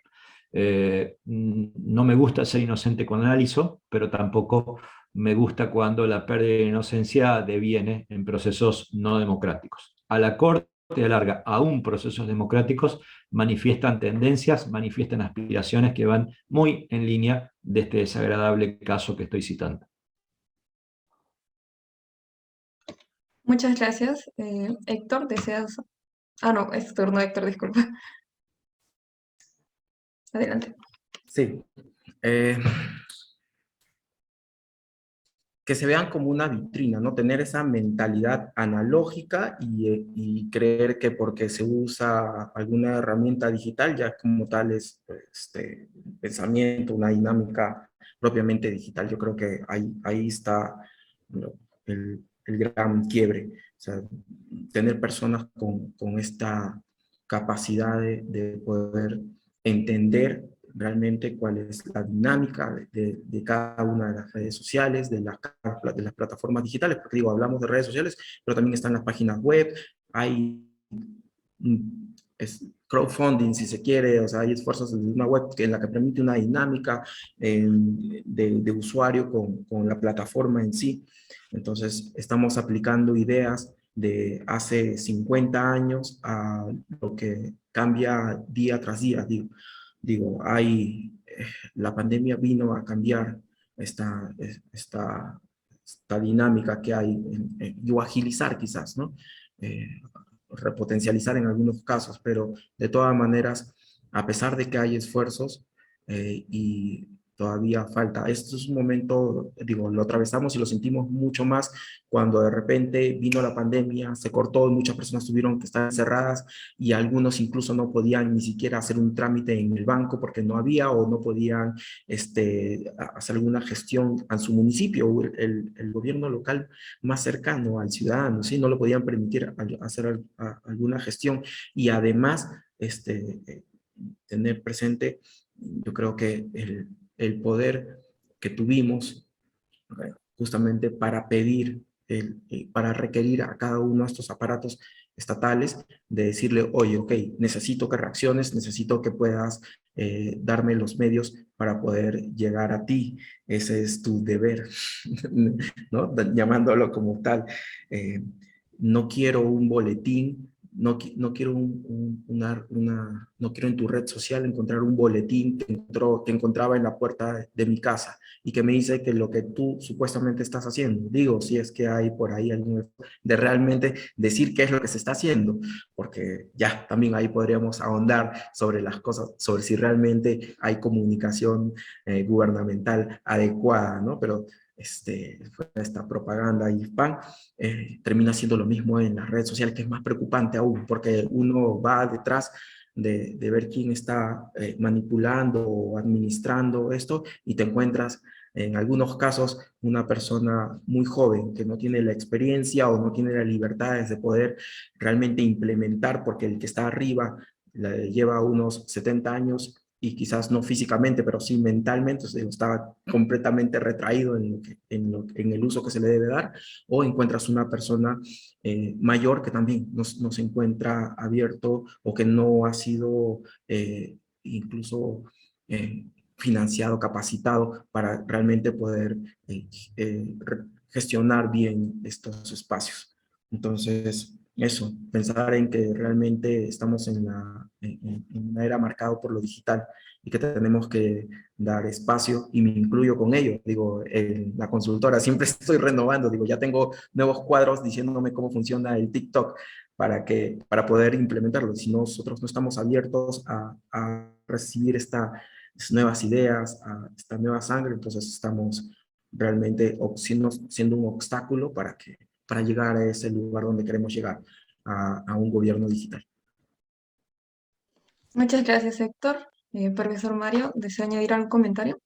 No me gusta ser inocente con analizo, pero tampoco me gusta cuando la pérdida de inocencia deviene en procesos no democráticos. A la corte y a la larga, aún procesos democráticos manifiestan tendencias, manifiestan aspiraciones que van muy en línea de este desagradable caso que estoy citando. Muchas gracias. Héctor, ¿deseas? Ah, no, es turno, Héctor, disculpa. Adelante. Sí. Que se vean como una vitrina, ¿no? Tener esa mentalidad analógica y creer que porque se usa alguna herramienta digital ya como tal es pues, pensamiento, una dinámica propiamente digital. Yo creo que ahí está, ¿no?, el gran quiebre. O sea, tener personas con esta capacidad de poder entender realmente cuál es la dinámica de cada una de las redes sociales, de las plataformas digitales, porque digo, hablamos de redes sociales, pero también están las páginas web, hay crowdfunding, si se quiere, o sea, hay esfuerzos de una web en la que permite una dinámica de usuario con la plataforma en sí. Entonces, estamos aplicando ideas de hace 50 años a lo que cambia día tras día. Digo, la pandemia vino a cambiar esta, esta, esta dinámica que hay, o agilizar quizás, ¿no? Repotencializar en algunos casos, pero de todas maneras, a pesar de que hay esfuerzos y todavía falta, esto es un momento, digo, lo atravesamos y lo sentimos mucho más cuando de repente vino la pandemia, se cortó, muchas personas tuvieron que estar encerradas y algunos incluso no podían ni siquiera hacer un trámite en el banco porque no había o no podían hacer alguna gestión a su municipio, el gobierno local más cercano al ciudadano, ¿sí? No le podían permitir hacer alguna gestión y además tener presente, yo creo que el poder que tuvimos justamente para pedir, para requerir a cada uno de estos aparatos estatales, de decirle, oye, ok, necesito que reacciones, necesito que puedas darme los medios para poder llegar a ti. Ese es tu deber, ¿no? Llamándolo como tal. Eh, no quiero un boletín, no quiero no quiero en tu red social encontrar un boletín que encontraba en la puerta de mi casa y que me dice que lo que tú supuestamente estás haciendo, digo, si es que hay por ahí algún de realmente decir qué es lo que se está haciendo, porque ya también ahí podríamos ahondar sobre las cosas, sobre si realmente hay comunicación gubernamental adecuada, ¿no? Pero esta propaganda y spam termina siendo lo mismo en las redes sociales, que es más preocupante aún, porque uno va detrás de ver quién está manipulando o administrando esto y te encuentras en algunos casos una persona muy joven que no tiene la experiencia o no tiene las libertades de poder realmente implementar, porque el que está arriba lleva unos 70 años y quizás no físicamente, pero sí mentalmente, o sea, estaba completamente retraído en el uso que se le debe dar, o encuentras una persona mayor que también no se encuentra abierto o que no ha sido incluso financiado, capacitado para realmente poder gestionar bien estos espacios. Entonces, eso, pensar en que realmente estamos en una era marcada por lo digital y que tenemos que dar espacio, y me incluyo con ello. Digo, en la consultora siempre estoy renovando, digo, ya tengo nuevos cuadros diciéndome cómo funciona el TikTok para poder implementarlo. Si nosotros no estamos abiertos a recibir estas nuevas ideas, a esta nueva sangre, entonces estamos realmente siendo un obstáculo para llegar a ese lugar donde queremos llegar, a un gobierno digital. Muchas gracias, Héctor. Profesor Mario, ¿desea añadir algún comentario?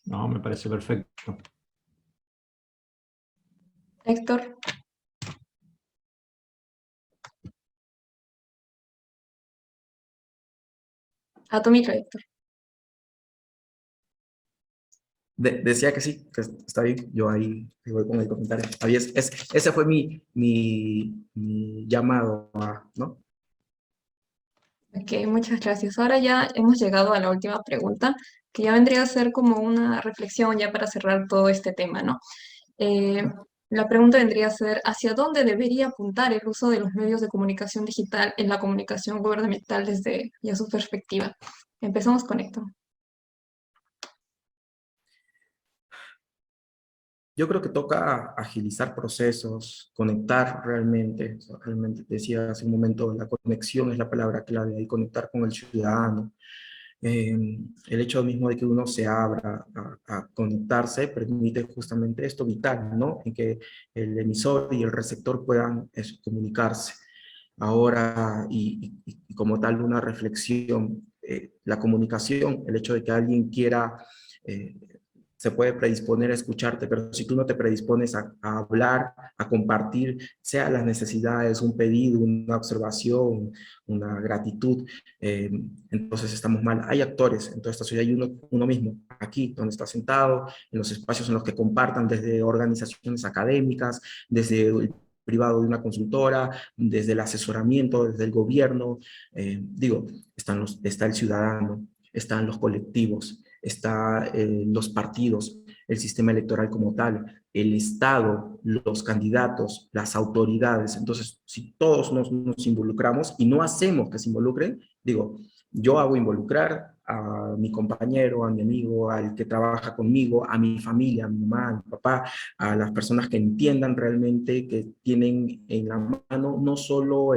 No, me parece perfecto. Héctor, a tu micro, Héctor. Decía que sí, que está bien, yo ahí voy con el comentario. Ese fue mi llamado, ¿no? Ok, muchas gracias. Ahora ya hemos llegado a la última pregunta, que ya vendría a ser como una reflexión ya para cerrar todo este tema, ¿no? Eh, La pregunta vendría a ser, ¿hacia dónde debería apuntar el uso de los medios de comunicación digital en la comunicación gubernamental desde ya su perspectiva? Empezamos con Héctor. Yo creo que toca agilizar procesos, conectar realmente, o sea, realmente decía hace un momento, la conexión es la palabra clave, y conectar con el ciudadano. Eh, el hecho mismo de que uno se abra a conectarse permite justamente esto vital, ¿no? En que el emisor y el receptor puedan comunicarse. Ahora, y como tal, una reflexión, la comunicación, el hecho de que alguien quiera eh, se puede predisponer a escucharte, pero si tú no te predispones a hablar, a compartir, sea las necesidades, un pedido, una observación, una gratitud, entonces estamos mal. Hay actores en toda esta ciudad y uno mismo, aquí, donde está sentado, en los espacios en los que compartan, desde organizaciones académicas, desde el privado de una consultora, desde el asesoramiento, desde el gobierno, digo, está el ciudadano, están los colectivos, está los partidos, el sistema electoral como tal, el Estado, los candidatos, las autoridades. Entonces, si todos nos involucramos y no hacemos que se involucren, digo, yo hago involucrar a mi compañero, a mi amigo, al que trabaja conmigo, a mi familia, a mi mamá, a mi papá, a las personas que entiendan realmente que tienen en la mano no solo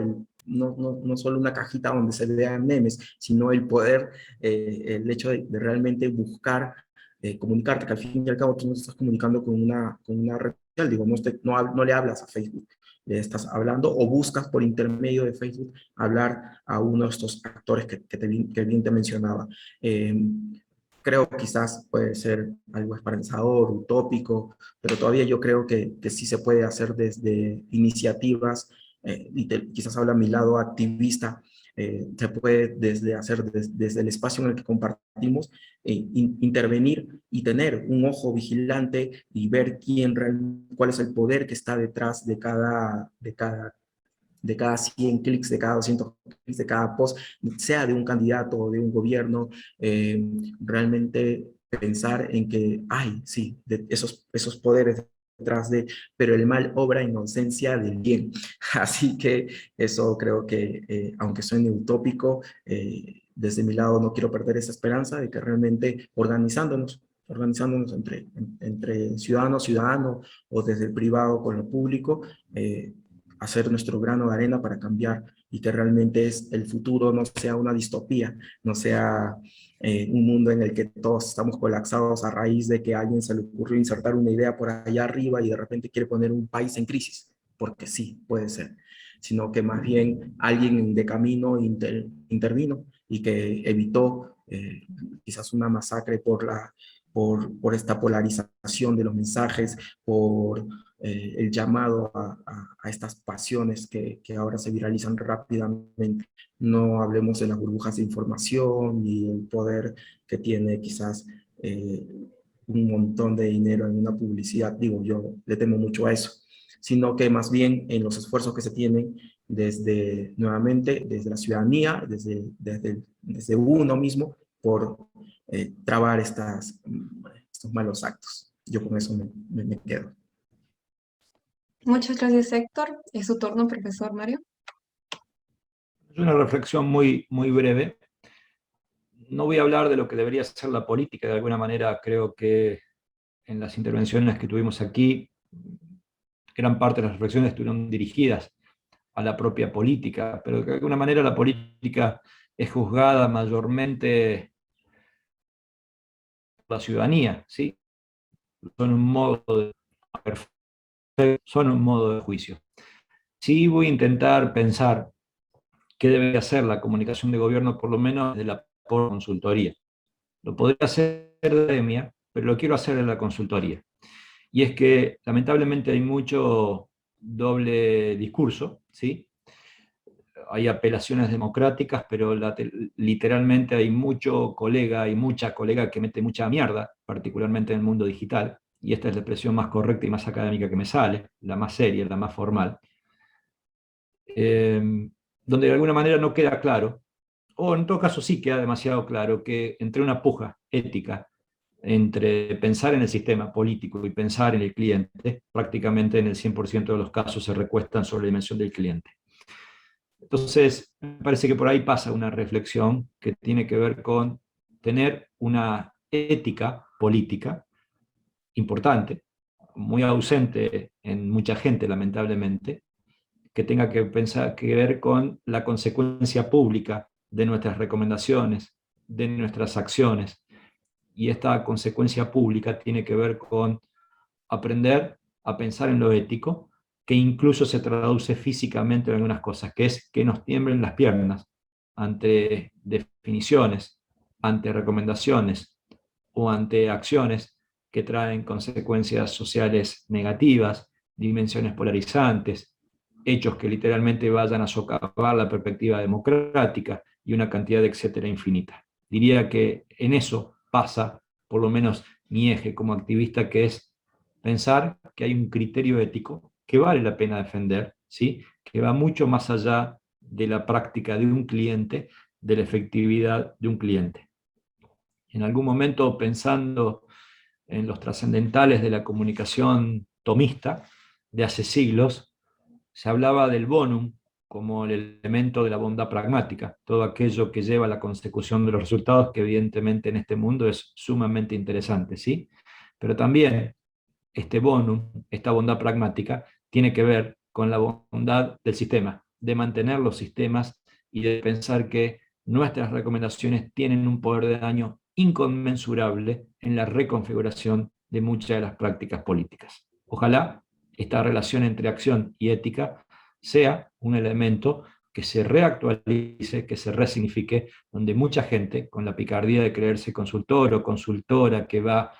no solo una cajita donde se vean memes, sino el poder, el hecho de realmente buscar comunicarte, que al fin y al cabo tú no estás comunicando con una red social, digo, no le hablas a Facebook, le estás hablando o buscas por intermedio de Facebook hablar a uno de estos actores que bien te mencionaba. Eh, Creo que quizás puede ser algo esperanzador, utópico, pero todavía yo creo que sí se puede hacer desde iniciativas, quizás habla a mi lado activista, se puede desde el espacio en el que compartimos, intervenir y tener un ojo vigilante y ver cuál es el poder que está detrás de cada 100 clics, de cada 200 clics, de cada post, sea de un candidato o de un gobierno, realmente pensar en que hay, sí, de esos poderes detrás de, pero el mal obra en ausencia del bien. Así que eso creo que, aunque suene utópico, desde mi lado no quiero perder esa esperanza de que realmente organizándonos entre ciudadano, ciudadano o desde el privado con lo público, hacer nuestro grano de arena para cambiar y que realmente es el futuro no sea una distopía, no sea un mundo en el que todos estamos colapsados a raíz de que a alguien se le ocurrió insertar una idea por allá arriba y de repente quiere poner un país en crisis, porque sí, puede ser, sino que más bien alguien de camino intervino y que evitó quizás una masacre por esta polarización de los mensajes, por el llamado a estas pasiones que ahora se viralizan rápidamente. No hablemos de las burbujas de información y el poder que tiene quizás un montón de dinero en una publicidad. Digo, yo le temo mucho a eso, sino que más bien en los esfuerzos que se tienen desde, nuevamente, desde la ciudadanía, desde uno mismo, por trabar estos malos actos. Yo con eso me quedo. Muchas gracias, Héctor. Es su turno, profesor Mario. Es una reflexión muy, muy breve. No voy a hablar de lo que debería ser la política, de alguna manera creo que en las intervenciones que tuvimos aquí, gran parte de las reflexiones estuvieron dirigidas a la propia política, pero de alguna manera la política es juzgada mayormente por la ciudadanía, ¿sí? Son un modo son un modo de juicio. Sí voy a intentar pensar qué debe hacer la comunicación de gobierno, por lo menos de la consultoría. Lo podría hacer de la academia, pero lo quiero hacer en la consultoría. Y es que lamentablemente hay mucho doble discurso, ¿sí? Hay apelaciones democráticas, pero literalmente hay mucho colega y mucha colega que mete mucha mierda, particularmente en el mundo digital, y esta es la expresión más correcta y más académica que me sale, la más seria, la más formal, donde de alguna manera no queda claro, o en todo caso sí queda demasiado claro, que entre una puja ética entre pensar en el sistema político y pensar en el cliente, prácticamente en el 100% de los casos se recuestan sobre la dimensión del cliente. Entonces, me parece que por ahí pasa una reflexión que tiene que ver con tener una ética política importante, muy ausente en mucha gente, lamentablemente, que tenga que ver con la consecuencia pública de nuestras recomendaciones, de nuestras acciones. Y esta consecuencia pública tiene que ver con aprender a pensar en lo ético, que incluso se traduce físicamente en algunas cosas, que es que nos tiemblen las piernas ante definiciones, ante recomendaciones o ante acciones que traen consecuencias sociales negativas, dimensiones polarizantes, hechos que literalmente vayan a socavar la perspectiva democrática y una cantidad de etcétera infinita. Diría que en eso pasa, por lo menos mi eje como activista, que es pensar que hay un criterio ético que vale la pena defender, ¿sí? Que va mucho más allá de la práctica de un cliente, de la efectividad de un cliente. En algún momento, pensando en los trascendentales de la comunicación tomista de hace siglos, se hablaba del bonum como el elemento de la bondad pragmática, todo aquello que lleva a la consecución de los resultados, que evidentemente en este mundo es sumamente interesante, ¿sí? Pero también este bonum, esta bondad pragmática, tiene que ver con la bondad del sistema, de mantener los sistemas y de pensar que nuestras recomendaciones tienen un poder de daño inconmensurable en la reconfiguración de muchas de las prácticas políticas. Ojalá esta relación entre acción y ética sea un elemento que se reactualice, que se resignifique, donde mucha gente, con la picardía de creerse consultor o consultora que va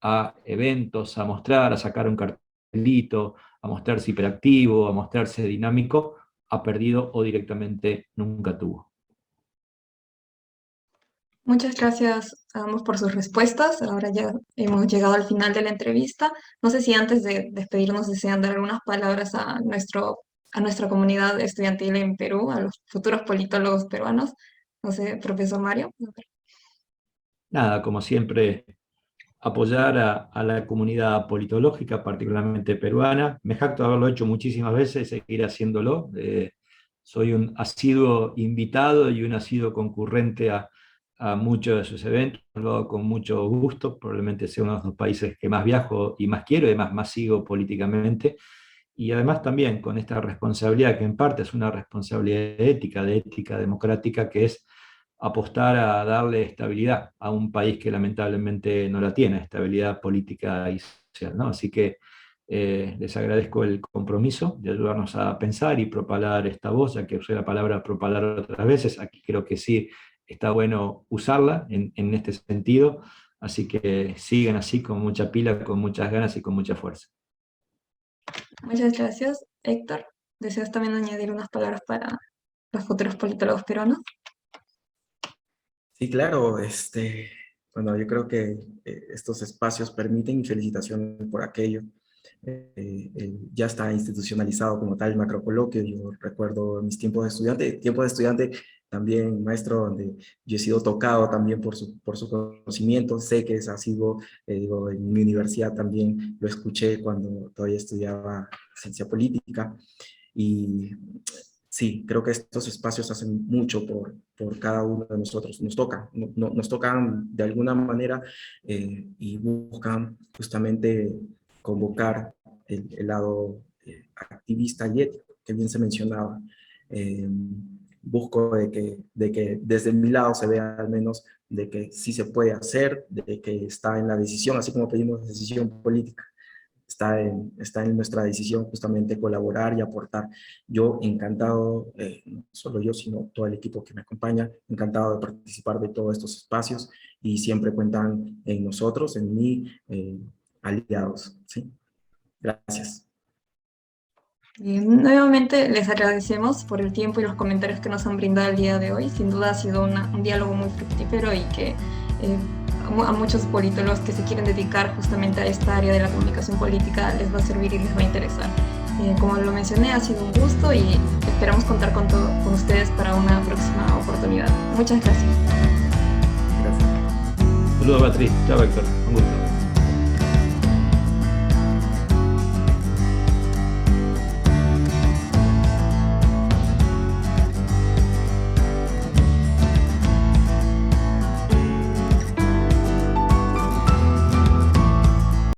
a eventos, a mostrar, a sacar un cartelito, a mostrarse hiperactivo, a mostrarse dinámico, ha perdido o directamente nunca tuvo. Muchas gracias a ambos por sus respuestas. Ahora ya hemos llegado al final de la entrevista. No sé si antes de despedirnos desean dar algunas palabras a nuestra comunidad estudiantil en Perú, a los futuros politólogos peruanos. No sé, profesor Mario. Nada, como siempre, apoyar a la comunidad politológica, particularmente peruana. Me jacto de haberlo hecho muchísimas veces y seguir haciéndolo. Soy un asiduo invitado y un asiduo concurrente a muchos de sus eventos, lo hago con mucho gusto, probablemente sea uno de los países que más viajo y más quiero, y además más sigo políticamente, y además también con esta responsabilidad que en parte es una responsabilidad ética, de ética democrática, que es apostar a darle estabilidad a un país que lamentablemente no la tiene, estabilidad política y social, ¿no? Así que les agradezco el compromiso de ayudarnos a pensar y propalar esta voz, ya que usé la palabra propalar otras veces, aquí creo que sí está bueno usarla en este sentido, así que sigan así con mucha pila, con muchas ganas y con mucha fuerza. Muchas gracias, Héctor. ¿Deseas también añadir unas palabras para los futuros politólogos peruanos? Sí, claro, bueno, yo creo que estos espacios permiten, y felicitaciones por aquello. Ya está institucionalizado como tal el macrocoloquio. Yo recuerdo mis tiempos de estudiante también, maestro, donde yo he sido tocado también por su conocimiento. Sé que ha sido, digo, en mi universidad también lo escuché cuando todavía estudiaba ciencia política. Y sí, creo que estos espacios hacen mucho por cada uno de nosotros. Nos tocan de alguna manera y buscan justamente convocar el lado activista y ético, que bien se mencionaba. Busco de que desde mi lado se vea al menos de que sí se puede hacer, de que está en la decisión, así como pedimos decisión política. Está en nuestra decisión justamente colaborar y aportar. Yo encantado, no solo yo, sino todo el equipo que me acompaña, encantado de participar de todos estos espacios y siempre cuentan en nosotros, en mí, aliados. ¿Sí? Gracias. Nuevamente les agradecemos por el tiempo y los comentarios que nos han brindado el día de hoy. Sin duda ha sido un diálogo muy fructífero y que a muchos politólogos que se quieren dedicar justamente a esta área de la comunicación política les va a servir y les va a interesar. Como lo mencioné, ha sido un gusto y esperamos contar con ustedes para una próxima oportunidad. Muchas gracias. Gracias. Saludos, Beatriz. Chao, Héctor. Un gusto.